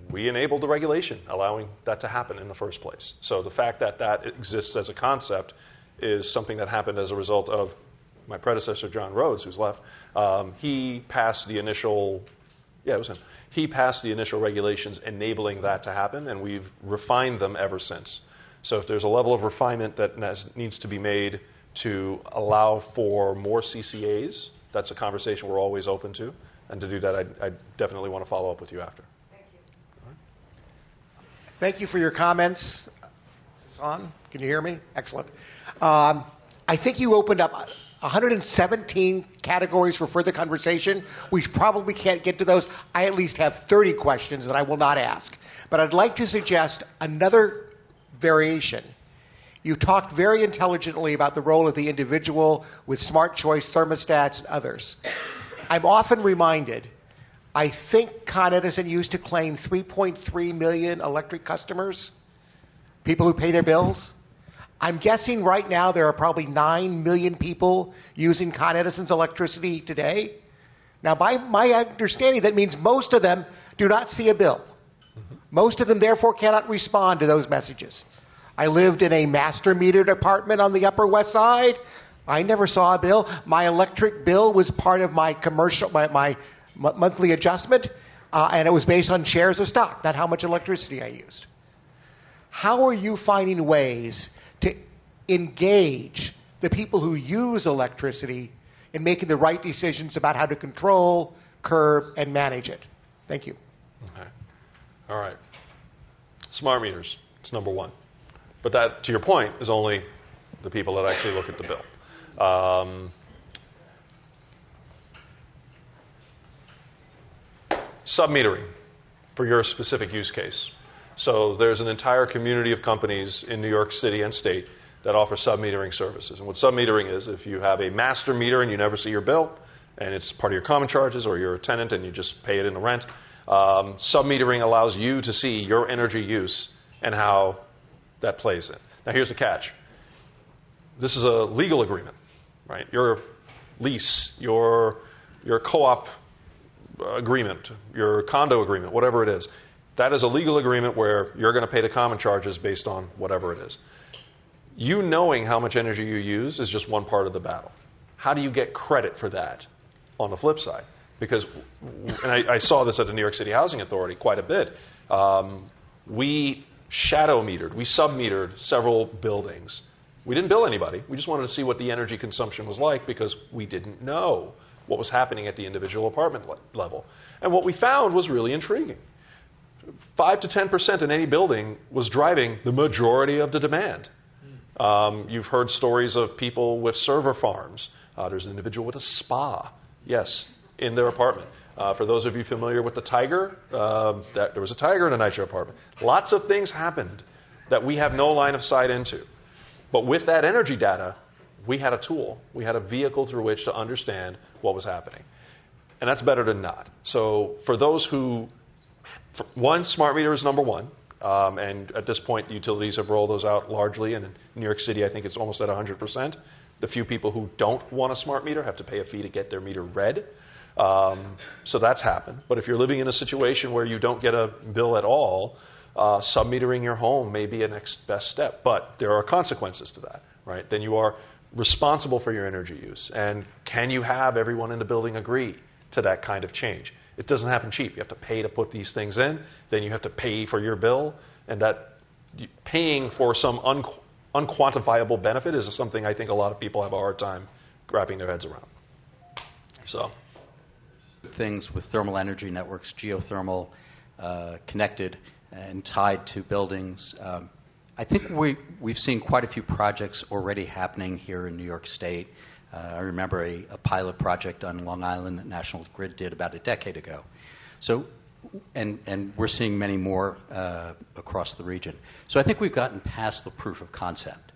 we enabled the regulation allowing that to happen in the first place. So the fact that that exists as a concept is something that happened as a result of my predecessor, John Rhodes, who's left, he passed the initial, it was him. He passed the initial regulations enabling that to happen, and we've refined them ever since. So if there's a level of refinement that needs to be made to allow for more CCAs, that's a conversation we're always open to. And to do that, I definitely want to follow up with you after. Thank you. Thank you for your comments. Is this on? Can you hear me? Excellent. I think you opened up 117 categories for further conversation. We probably can't get to those. I at least have 30 questions that I will not ask. But I'd like to suggest another variation. You talked very intelligently about the role of the individual with smart choice thermostats and others. I'm often reminded, I think Con Edison used to claim 3.3 million electric customers, people who pay their bills. I'm guessing right now there are probably 9 million people using Con Edison's electricity today. Now, by my understanding, that means most of them do not see a bill. Most of them, therefore, cannot respond to those messages. I lived in a master metered apartment on the Upper West Side. I never saw a bill. My electric bill was part of my commercial, my monthly adjustment, and it was based on shares of stock, not how much electricity I used. How are you finding ways to engage the people who use electricity in making the right decisions about how to control, curb, and manage it? Thank you. Okay. All right. Smart meters. It's number one. But that, to your point, is only the people that actually look at the bill. Sub-metering for your specific use case. So there's an entire community of companies in New York City and state that offer sub-metering services. And what sub-metering is, if you have a master meter and you never see your bill, and it's part of your common charges, or you're a tenant and you just pay it in the rent, sub-metering allows you to see your energy use and how that plays in. Now here's the catch. This is a legal agreement, right? Your lease, your co-op agreement, your condo agreement, whatever it is. That is a legal agreement where you're going to pay the common charges based on whatever it is. You knowing how much energy you use is just one part of the battle. How do you get credit for that on the flip side? Because, and I saw this at the New York City Housing Authority quite a bit, we shadow metered, we sub-metered several buildings. We didn't bill anybody. We just wanted to see what the energy consumption was like because we didn't know what was happening at the individual apartment level. And what we found was really intriguing. 5 to 10% in any building was driving the majority of the demand. You've heard stories of people with server farms. There's an individual with a spa, yes, in their apartment. For those of you familiar with the tiger, there was a tiger in a NYCHA apartment. Lots of things happened that we have no line of sight into. But with that energy data, we had a tool. We had a vehicle through which to understand what was happening. And that's better than not. So for those who, one, smart meter is number one. And at this point, the utilities have rolled those out largely. And in New York City, I think it's almost at 100%. The few people who don't want a smart meter have to pay a fee to get their meter read. So that's happened. But if you're living in a situation where you don't get a bill at all, sub-metering your home may be a next best step. But there are consequences to that, right? Then you are responsible for your energy use. And can you have everyone in the building agree to that kind of change? It doesn't happen cheap. You have to pay to put these things in. Then you have to pay for your bill. And that paying for some unquantifiable benefit is something I think a lot of people have a hard time wrapping their heads around. So things with thermal energy networks, geothermal, connected and tied to buildings. I think we've seen quite a few projects already happening here in New York State. I remember a pilot project on Long Island that National Grid did about a decade ago. So, and we're seeing many more across the region. So I think we've gotten past the proof of concept.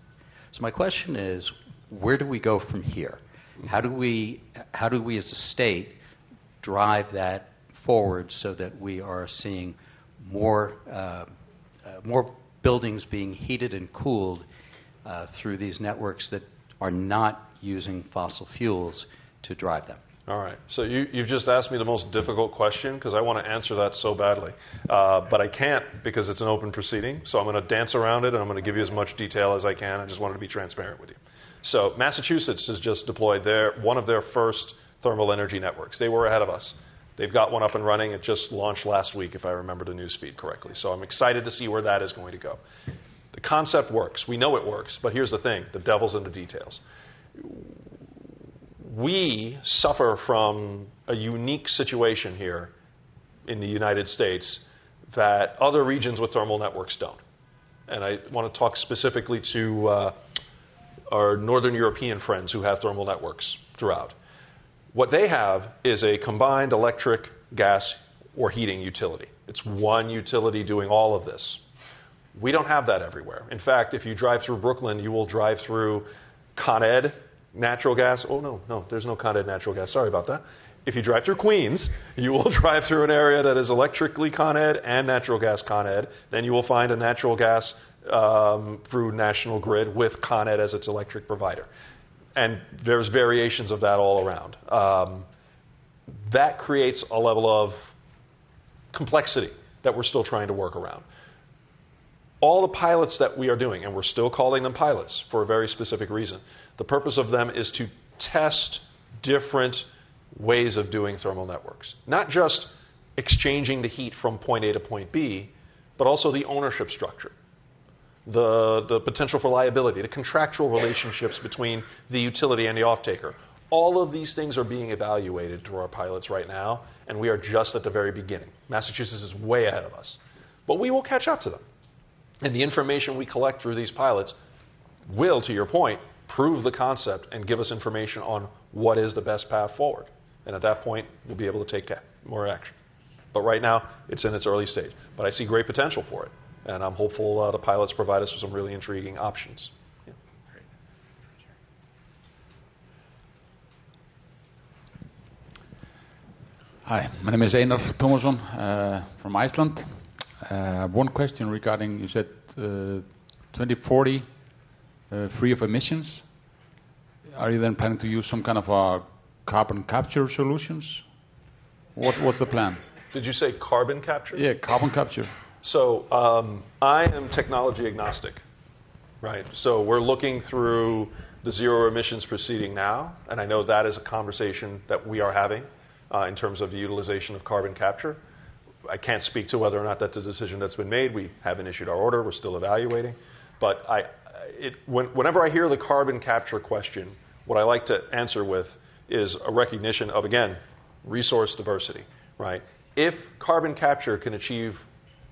So my question is, where do we go from here? How do we as a state drive that forward so that we are seeing more buildings being heated and cooled through these networks that are not using fossil fuels to drive them? All right. So you've just asked me the most difficult question because I want to answer that so badly. But I can't because it's an open proceeding. So I'm going to dance around it and I'm going to give you as much detail as I can. I just wanted to be transparent with you. So Massachusetts has just deployed one of their first thermal energy networks. They were ahead of us. They've got one up and running. It just launched last week, if I remember the news feed correctly. So I'm excited to see where that is going to go. The concept works. We know it works, but here's the thing. The devil's in the details. We suffer from a unique situation here in the United States that other regions with thermal networks don't. And I want to talk specifically to our Northern European friends who have thermal networks throughout. What they have is a combined electric, gas, or heating utility. It's one utility doing all of this. We don't have that everywhere. In fact, if you drive through Brooklyn, you will drive through Con Ed natural gas. Oh, no, there's no Con Ed natural gas. Sorry about that. If you drive through Queens, you will drive through an area that is electrically Con Ed and natural gas Con Ed. Then you will find a natural gas through National Grid with Con Ed as its electric provider. And there's variations of that all around. That creates a level of complexity that we're still trying to work around. All the pilots that we are doing, and we're still calling them pilots for a very specific reason, the purpose of them is to test different ways of doing thermal networks. Not just exchanging the heat from point A to point B, but also the ownership structure, the potential for liability, the contractual relationships between the utility and the off-taker. All of these things are being evaluated through our pilots right now, and we are just at the very beginning. Massachusetts is way ahead of us. But we will catch up to them. And the information we collect through these pilots will, to your point, prove the concept and give us information on what is the best path forward. And at that point, we'll be able to take more action. But right now, it's in its early stage. But I see great potential for it. And I'm hopeful the pilots provide us with some really intriguing options. Yeah. Hi, my name is Einar Tómasson from Iceland. One question regarding, you said 2040 free of emissions. Are you then planning to use some kind of carbon capture solutions? What's the plan? Did you say carbon capture? Yeah, carbon capture. So I am technology agnostic, right? So we're looking through the zero emissions proceeding now, and I know that is a conversation that we are having in terms of the utilization of carbon capture. I can't speak to whether or not that's a decision that's been made. We haven't issued our order. We're still evaluating. But whenever I hear the carbon capture question, what I like to answer with is a recognition of, again, resource diversity, right? If carbon capture can achieve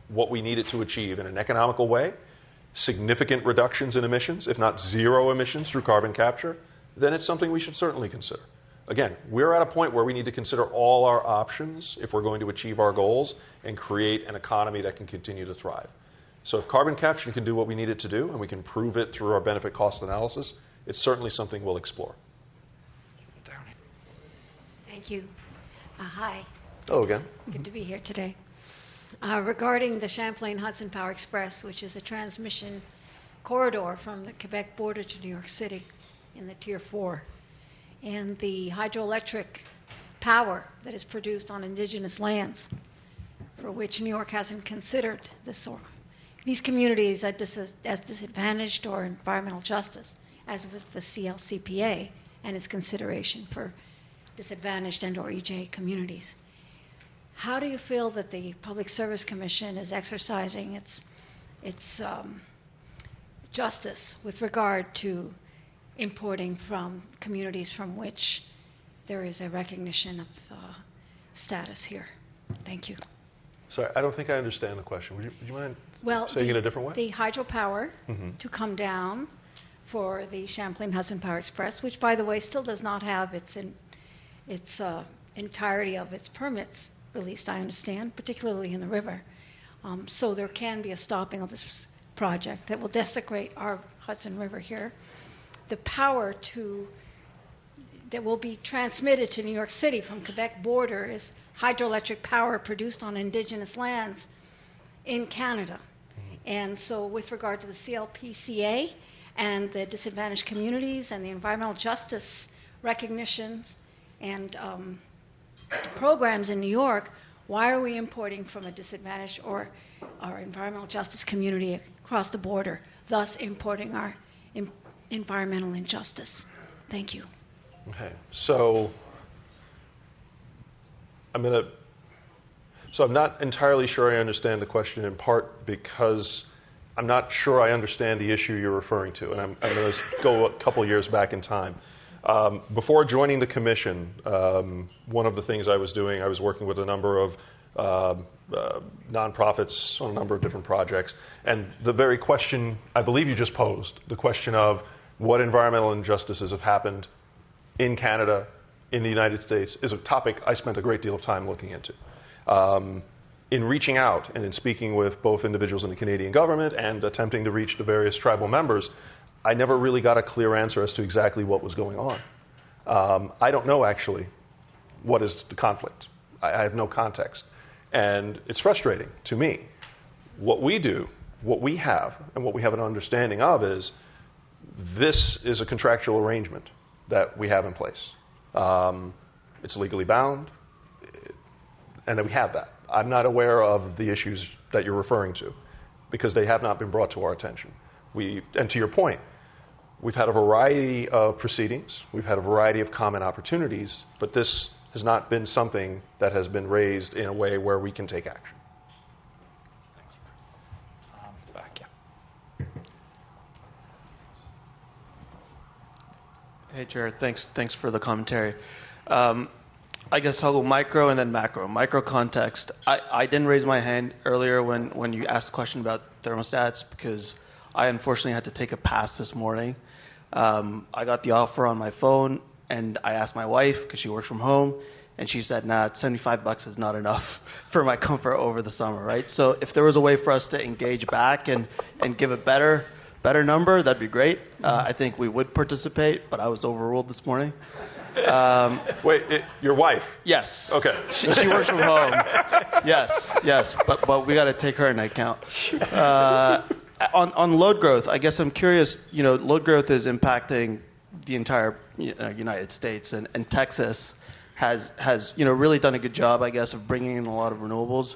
what we need it to achieve in an economical way, significant reductions in emissions, if not zero emissions through carbon capture, then it's something we should certainly consider. Again, we're at a point where we need to consider all our options if we're going to achieve our goals and create an economy that can continue to thrive. So if carbon capture can do what we need it to do, and we can prove it through our benefit cost analysis, it's certainly something we'll explore. Thank you. Hi. Hello again. Good to be here today. Regarding the Champlain-Hudson Power Express, which is a transmission corridor from the Quebec border to New York City in the Tier 4, and the hydroelectric power that is produced on indigenous lands, for which New York hasn't considered this sort of. These communities as disadvantaged or environmental justice, as with the CLCPA and its consideration for disadvantaged and or EJ communities. How do you feel that the Public Service Commission is exercising its justice with regard to importing from communities from which there is a recognition of status here? Thank you. Sorry, I don't think I understand the question. Would you mind saying it a different way? The hydropower to come down for the Champlain-Hudson Power Express, which, by the way, still does not have its entirety of its permits released, I understand, particularly in the river. So there can be a stopping of this project that will desecrate our Hudson River here. The power that will be transmitted to New York City from Quebec border is hydroelectric power produced on indigenous lands in Canada. And so with regard to the CLPCA and the disadvantaged communities and the environmental justice recognitions and programs in New York, why are we importing from a disadvantaged or our environmental justice community across the border, thus importing our environmental injustice. Thank you. Okay, so I'm not entirely sure I understand the question, in part because I'm not sure I understand the issue you're referring to, and I'm going to go a couple years back in time. Before joining the commission, one of the things I was doing, I was working with a number of nonprofits on a number of different projects, and the very question I believe you just posed, the question of what environmental injustices have happened in Canada, in the United States, is a topic I spent a great deal of time looking into. In reaching out and in speaking with both individuals in the Canadian government and attempting to reach the various tribal members, I never really got a clear answer as to exactly what was going on. I don't know, actually, what is the conflict. I have no context. And it's frustrating to me. What we do, what we have, and what we have an understanding of is this is a contractual arrangement that we have in place. It's legally bound, and that we have that. I'm not aware of the issues that you're referring to because they have not been brought to our attention. And to your point, we've had a variety of proceedings, we've had a variety of comment opportunities, but this has not been something that has been raised in a way where we can take action. Back, yeah. Hey, Jared. Thanks for the commentary. I guess I'll go micro and then macro. Micro context. I didn't raise my hand earlier when you asked a question about thermostats because I unfortunately had to take a pass this morning. I got the offer on my phone, and I asked my wife because she works from home, and she said, nah, $75 is not enough for my comfort over the summer, right? So if there was a way for us to engage back and give a better number, that'd be great. I think we would participate, but I was overruled this morning. Wait, your wife? Yes. Okay. She works from home. Yes. But we got to take her into account. On load growth, I guess I'm curious. Load growth is impacting the entire United States, and Texas has really done a good job, I guess, of bringing in a lot of renewables.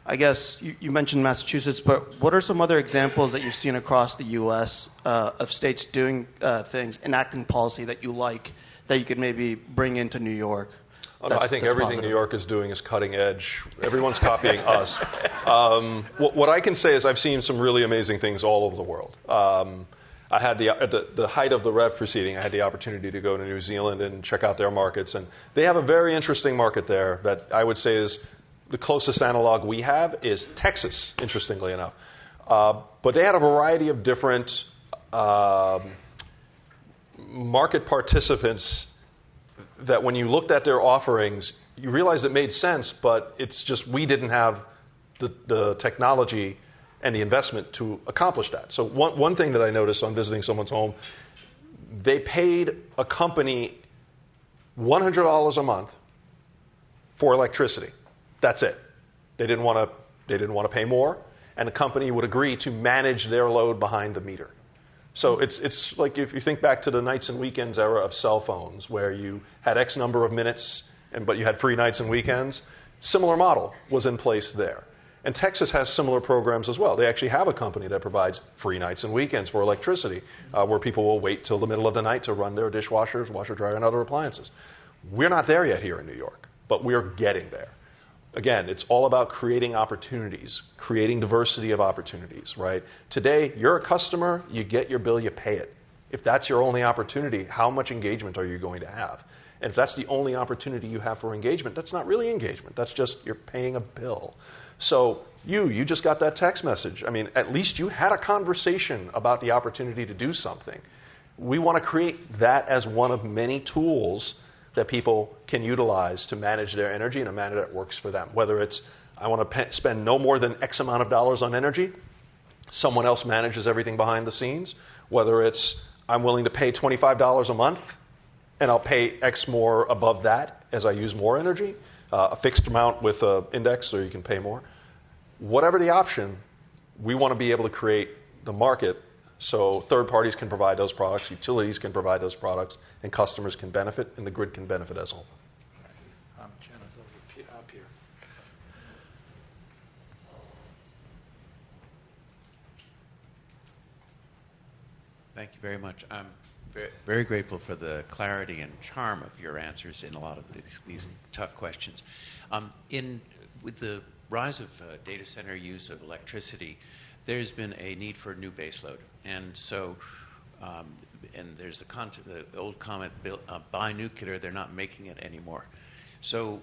I guess you mentioned Massachusetts, but what are some other examples that you've seen across the U.S. Of states doing things, enacting policy that you like, that you could maybe bring into New York? No, I think everything New York is doing is cutting edge. Everyone's copying us. What I can say is I've seen some really amazing things all over the world. I had at the height of the REV proceeding, I had the opportunity to go to New Zealand and check out their markets, and they have a very interesting market there that I would say is the closest analog we have is Texas, interestingly enough. But they had a variety of different market participants that when you looked at their offerings, you realized it made sense, but it's just we didn't have the technology and the investment to accomplish that. So one thing that I noticed on visiting someone's home, they paid a company $100 a month for electricity. That's it. They didn't want to pay more, and the company would agree to manage their load behind the meter. So it's like if you think back to the nights and weekends era of cell phones, where you had X number of minutes, but you had free nights and weekends. Similar model was in place there. And Texas has similar programs as well. They actually have a company that provides free nights and weekends for electricity, where people will wait till the middle of the night to run their dishwashers, washer, dryer, and other appliances. We're not there yet here in New York, but we're getting there. Again, it's all about creating opportunities, creating diversity of opportunities, right? Today, you're a customer, you get your bill, you pay it. If that's your only opportunity, how much engagement are you going to have? And if that's the only opportunity you have for engagement, that's not really engagement. That's just you're paying a bill. So you just got that text message. I mean, at least you had a conversation about the opportunity to do something. We want to create that as one of many tools that people can utilize to manage their energy in a manner that works for them. Whether it's, I want to spend no more than X amount of dollars on energy, someone else manages everything behind the scenes. Whether it's, I'm willing to pay $25 a month, and I'll pay X more above that as I use more energy, a fixed amount with an index so you can pay more. Whatever the option, we want to be able to create the market so third parties can provide those products, utilities can provide those products, and customers can benefit, and the grid can benefit as a whole. Janice, up here. Thank you very much. I'm very grateful for the clarity and charm of your answers in a lot of these tough questions. With the rise of data center use of electricity, there's been a need for new baseload. And so, and there's the old comment, buy nuclear, they're not making it anymore. So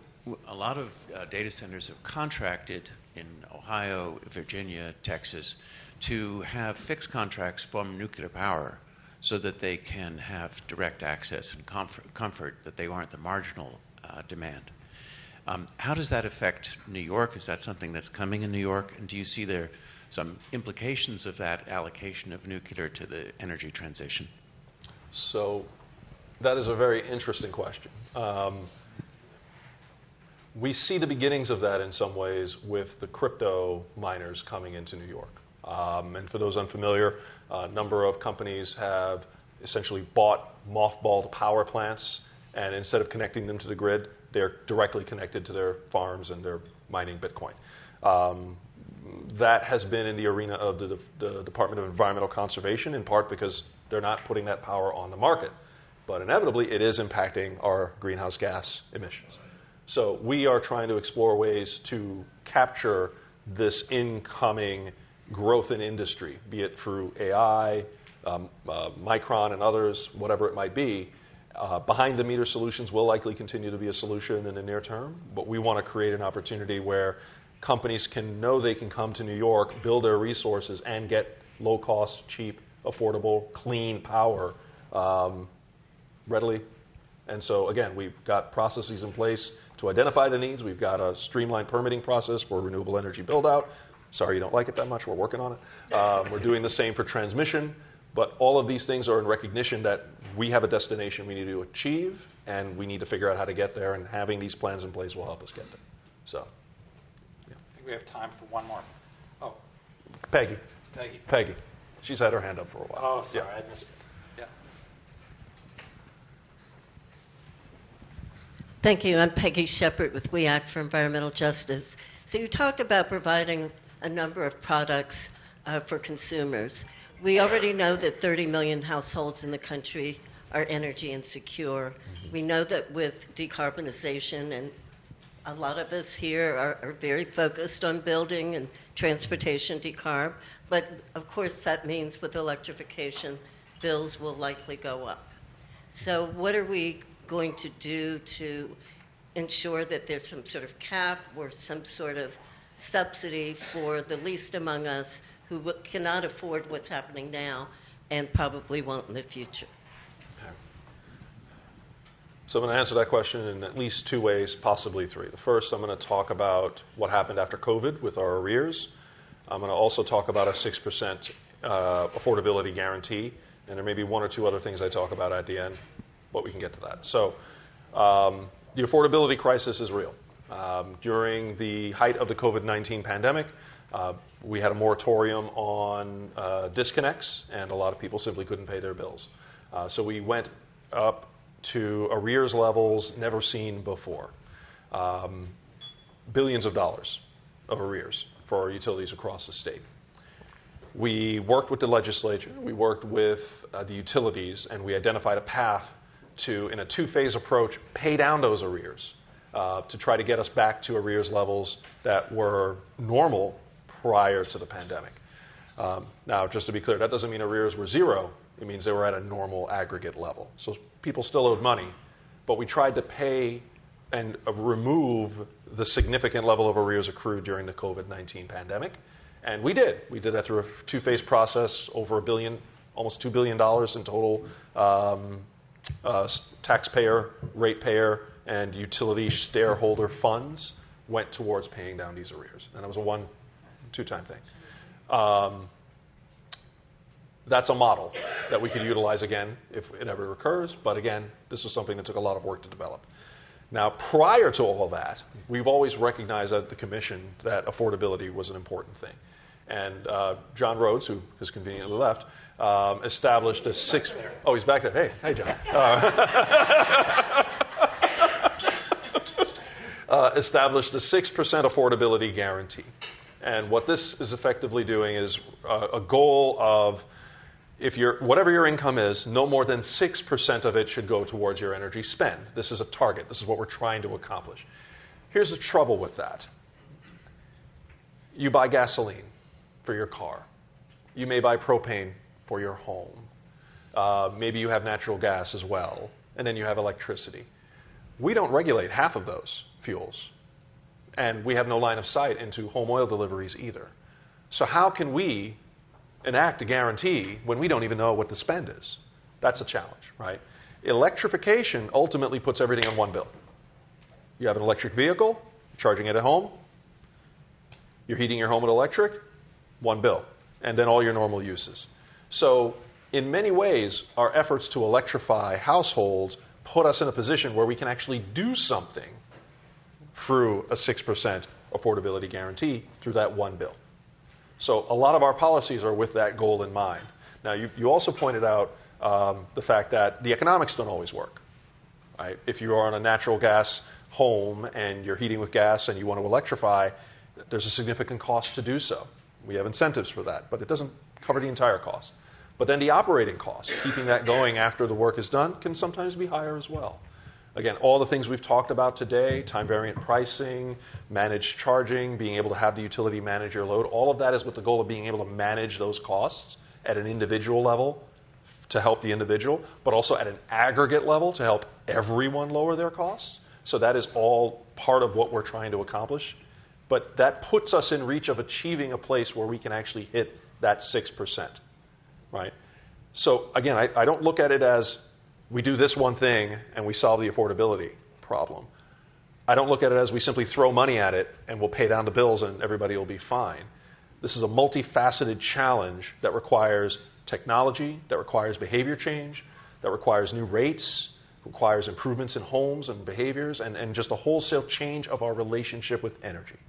a lot of data centers have contracted in Ohio, Virginia, Texas, to have fixed contracts from nuclear power so that they can have direct access and comfort, that they aren't the marginal demand. How does that affect New York? Is that something that's coming in New York? And do you see there some implications of that allocation of nuclear to the energy transition? So that is a very interesting question. We see the beginnings of that in some ways with the crypto miners coming into New York. And for those unfamiliar, a number of companies have essentially bought mothballed power plants, and instead of connecting them to the grid, they're directly connected to their farms and they're mining Bitcoin. That has been in the arena of the Department of Environmental Conservation, in part because they're not putting that power on the market. But inevitably, it is impacting our greenhouse gas emissions. So we are trying to explore ways to capture this incoming growth in industry, be it through AI, Micron and others, whatever it might be. Behind-the-meter solutions will likely continue to be a solution in the near term, but we want to create an opportunity where companies can know they can come to New York, build their resources, and get low-cost, cheap, affordable, clean power readily. And so, again, we've got processes in place to identify the needs. We've got a streamlined permitting process for renewable energy build-out. Sorry you don't like it that much. We're working on it. We're doing the same for transmission. But all of these things are in recognition that we have a destination we need to achieve, and we need to figure out how to get there, and having these plans in place will help us get there. So, yeah. I think we have time for one more. Oh. Peggy. Peggy. She's had her hand up for a while. Oh, sorry. Yeah. I missed it. Yeah. Thank you. I'm Peggy Shepard with We Act for Environmental Justice. So you talked about providing a number of products for consumers. We already know that 30 million households in the country are energy insecure. Mm-hmm. We know that with decarbonization, and a lot of us here are very focused on building and transportation decarb, but of course that means with electrification, bills will likely go up. So what are we going to do to ensure that there's some sort of cap or some sort of subsidy for the least among us who cannot afford what's happening now and probably won't in the future? So I'm going to answer that question in at least two ways, possibly three. The first, I'm going to talk about what happened after COVID with our arrears. I'm going to also talk about a 6% affordability guarantee, and there may be one or two other things I talk about at the end, but we can get to that. So the affordability crisis is real. During the height of the COVID-19 pandemic, we had a moratorium on disconnects, and a lot of people simply couldn't pay their bills. So we went up to arrears levels never seen before. Billions of dollars of arrears for our utilities across the state. We worked with the legislature, we worked with the utilities, and we identified a path to, in a two-phase approach, pay down those arrears to try to get us back to arrears levels that were normal prior to the pandemic. Now, just to be clear, that doesn't mean arrears were zero. It means they were at a normal aggregate level. So people still owed money, but we tried to pay and remove the significant level of arrears accrued during the COVID-19 pandemic. And we did. We did that through a two-phase process, over $1 billion, almost $2 billion in total taxpayer, ratepayer, and utility shareholder funds went towards paying down these arrears. And it was a two-time thing. That's a model that we could utilize again if it ever occurs. But again, this was something that took a lot of work to develop. Now, prior to all of that, we've always recognized at the Commission that affordability was an important thing. And John Rhodes, who has conveniently left, established a six... Oh, he's back there. Hey, John. Established a 6% affordability guarantee. And what this is effectively doing is a goal of whatever your income is, no more than 6% of it should go towards your energy spend. This is a target. This is what we're trying to accomplish. Here's the trouble with that. You buy gasoline for your car. You may buy propane for your home. Maybe you have natural gas as well. And then you have electricity. We don't regulate half of those fuels. And we have no line of sight into home oil deliveries either. So how can we enact a guarantee when we don't even know what the spend is? That's a challenge, right? Electrification ultimately puts everything on one bill. You have an electric vehicle, charging it at home. You're heating your home with electric, one bill. And then all your normal uses. So in many ways, our efforts to electrify households put us in a position where we can actually do something through a 6% affordability guarantee through that one bill. So a lot of our policies are with that goal in mind. Now, you also pointed out the fact that the economics don't always work. Right? If you are on a natural gas home and you're heating with gas and you want to electrify, there's a significant cost to do so. We have incentives for that, but it doesn't cover the entire cost. But then the operating cost, keeping that going after the work is done, can sometimes be higher as well. Again, all the things we've talked about today, time variant pricing, managed charging, being able to have the utility manage your load, all of that is with the goal of being able to manage those costs at an individual level to help the individual, but also at an aggregate level to help everyone lower their costs. So that is all part of what we're trying to accomplish. But that puts us in reach of achieving a place where we can actually hit that 6%. Right? So again, I don't look at it as we do this one thing and we solve the affordability problem. I don't look at it as we simply throw money at it and we'll pay down the bills and everybody will be fine. This is a multifaceted challenge that requires technology, that requires behavior change, that requires new rates, requires improvements in homes and behaviors, and just a wholesale change of our relationship with energy.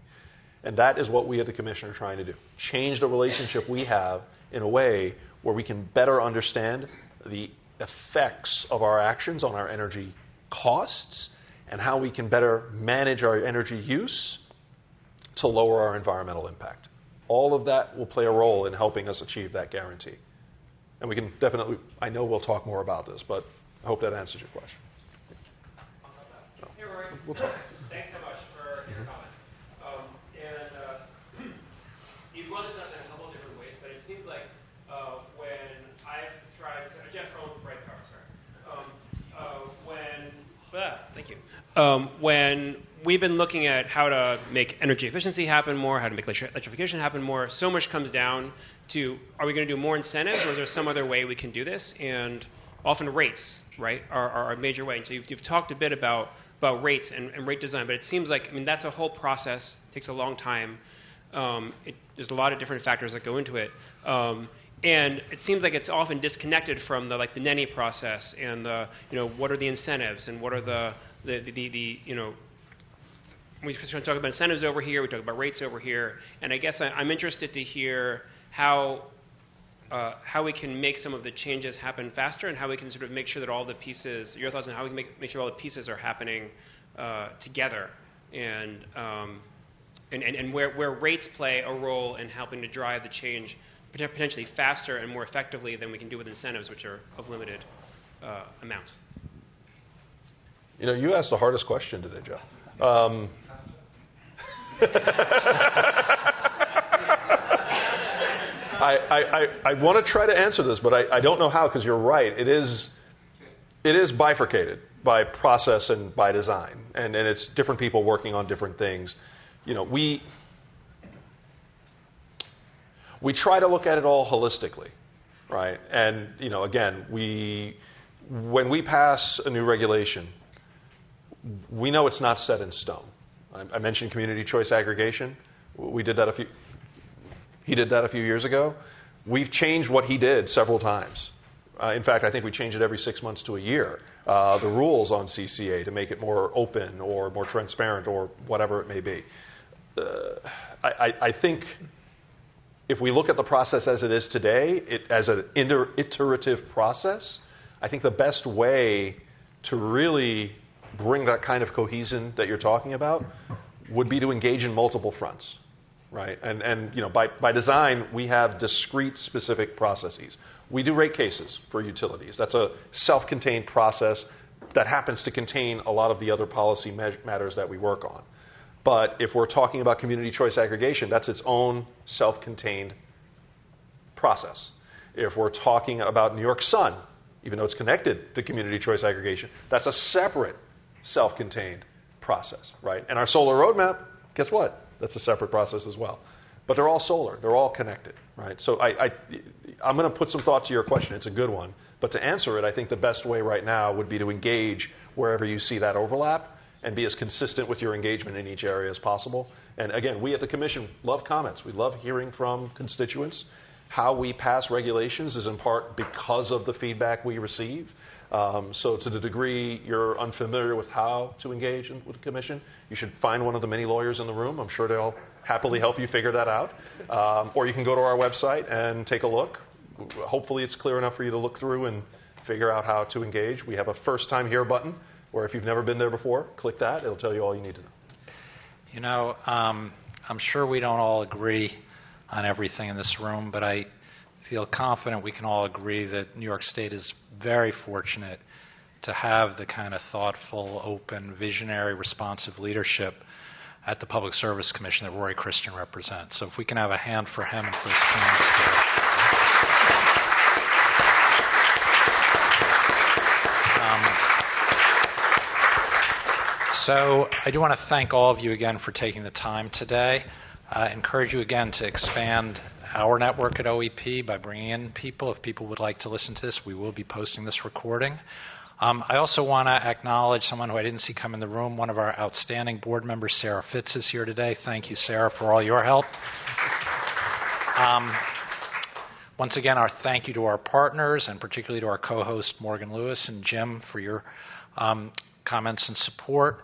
And that is what we at the Commission are trying to do. Change the relationship we have in a way where we can better understand the effects of our actions on our energy costs and how we can better manage our energy use to lower our environmental impact. All of that will play a role in helping us achieve that guarantee. And we can definitely, I know we'll talk more about this, but I hope that answers your question. Hey, Rory. We'll talk. Thanks so much for your comment. You've run this up in a couple of different ways, but it seems like when I've tried to, Jeff Cohen, Bright Power, when we've been looking at how to make energy efficiency happen more, how to make electrification happen more, so much comes down to, are we going to do more incentives, or is there some other way we can do this? And often rates, right, are a major way. And so you've talked a bit about rates and rate design, but it seems like, I mean, that's a whole process, takes a long time. There's a lot of different factors that go into it. And it seems like it's often disconnected from the NENI process and what are the incentives and what are the we talk about incentives over here, we talk about rates over here, and I guess I'm interested to hear how we can make some of the changes happen faster and how we can sort of make sure that all the pieces, your thoughts on how we can make sure all the pieces are happening together, and where rates play a role in helping to drive the change potentially faster and more effectively than we can do with incentives, which are of limited amounts. You asked the hardest question today, Joe. I want to try to answer this, but I don't know how, because you're right. It is bifurcated by process and by design, and it's different people working on different things. We try to look at it all holistically, right? And again, when we pass a new regulation, we know it's not set in stone. I mentioned community choice aggregation. He did that a few years ago. We've changed what he did several times. In fact, I think we change it every 6 months to a year, the rules on CCA to make it more open or more transparent or whatever it may be. I think if we look at the process as it is today, as an iterative process, I think the best way to really bring that kind of cohesion that you're talking about would be to engage in multiple fronts. right? And you know, by design, we have discrete, specific processes. We do rate cases for utilities. That's a self-contained process that happens to contain a lot of the other policy matters that we work on. But if we're talking about community choice aggregation, that's its own self-contained process. If we're talking about New York Sun, even though it's connected to community choice aggregation, that's a separate self-contained process, right? And our solar roadmap, guess what? That's a separate process as well. But they're all solar. They're all connected, right? So I'm going to put some thought to your question. It's a good one. But to answer it, I think the best way right now would be to engage wherever you see that overlap and be as consistent with your engagement in each area as possible. And again, we at the Commission love comments. We love hearing from constituents. How we pass regulations is in part because of the feedback we receive. So to the degree you're unfamiliar with how to engage with the Commission, you should find one of the many lawyers in the room. I'm sure they'll happily help you figure that out. Or you can go to our website and take a look. Hopefully it's clear enough for you to look through and figure out how to engage. We have a First Time Here button, where if you've never been there before, click that. It'll tell you all you need to know. You know, I'm sure we don't all agree on everything in this room, but I feel confident we can all agree that New York State is very fortunate to have the kind of thoughtful, open, visionary, responsive leadership at the Public Service Commission that Rory Christian represents. So if we can have a hand for him and for his team. So I do want to thank all of you again for taking the time today. I encourage you again to expand our network at OEP by bringing in people. If people would like to listen to this, we will be posting this recording. I also want to acknowledge someone who I didn't see come in the room. One of our outstanding board members, Sarah Fitz, is here today. Thank you, Sarah, for all your help. Once again, our thank you to our partners, and particularly to our co-host, Morgan Lewis and Jim, for your comments and support.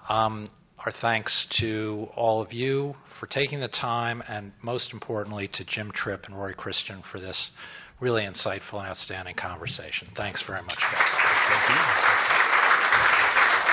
Our thanks to all of you for taking the time, and most importantly to Jim Tripp and Rory Christian for this really insightful and outstanding conversation. Thanks very much, guys. Thank you.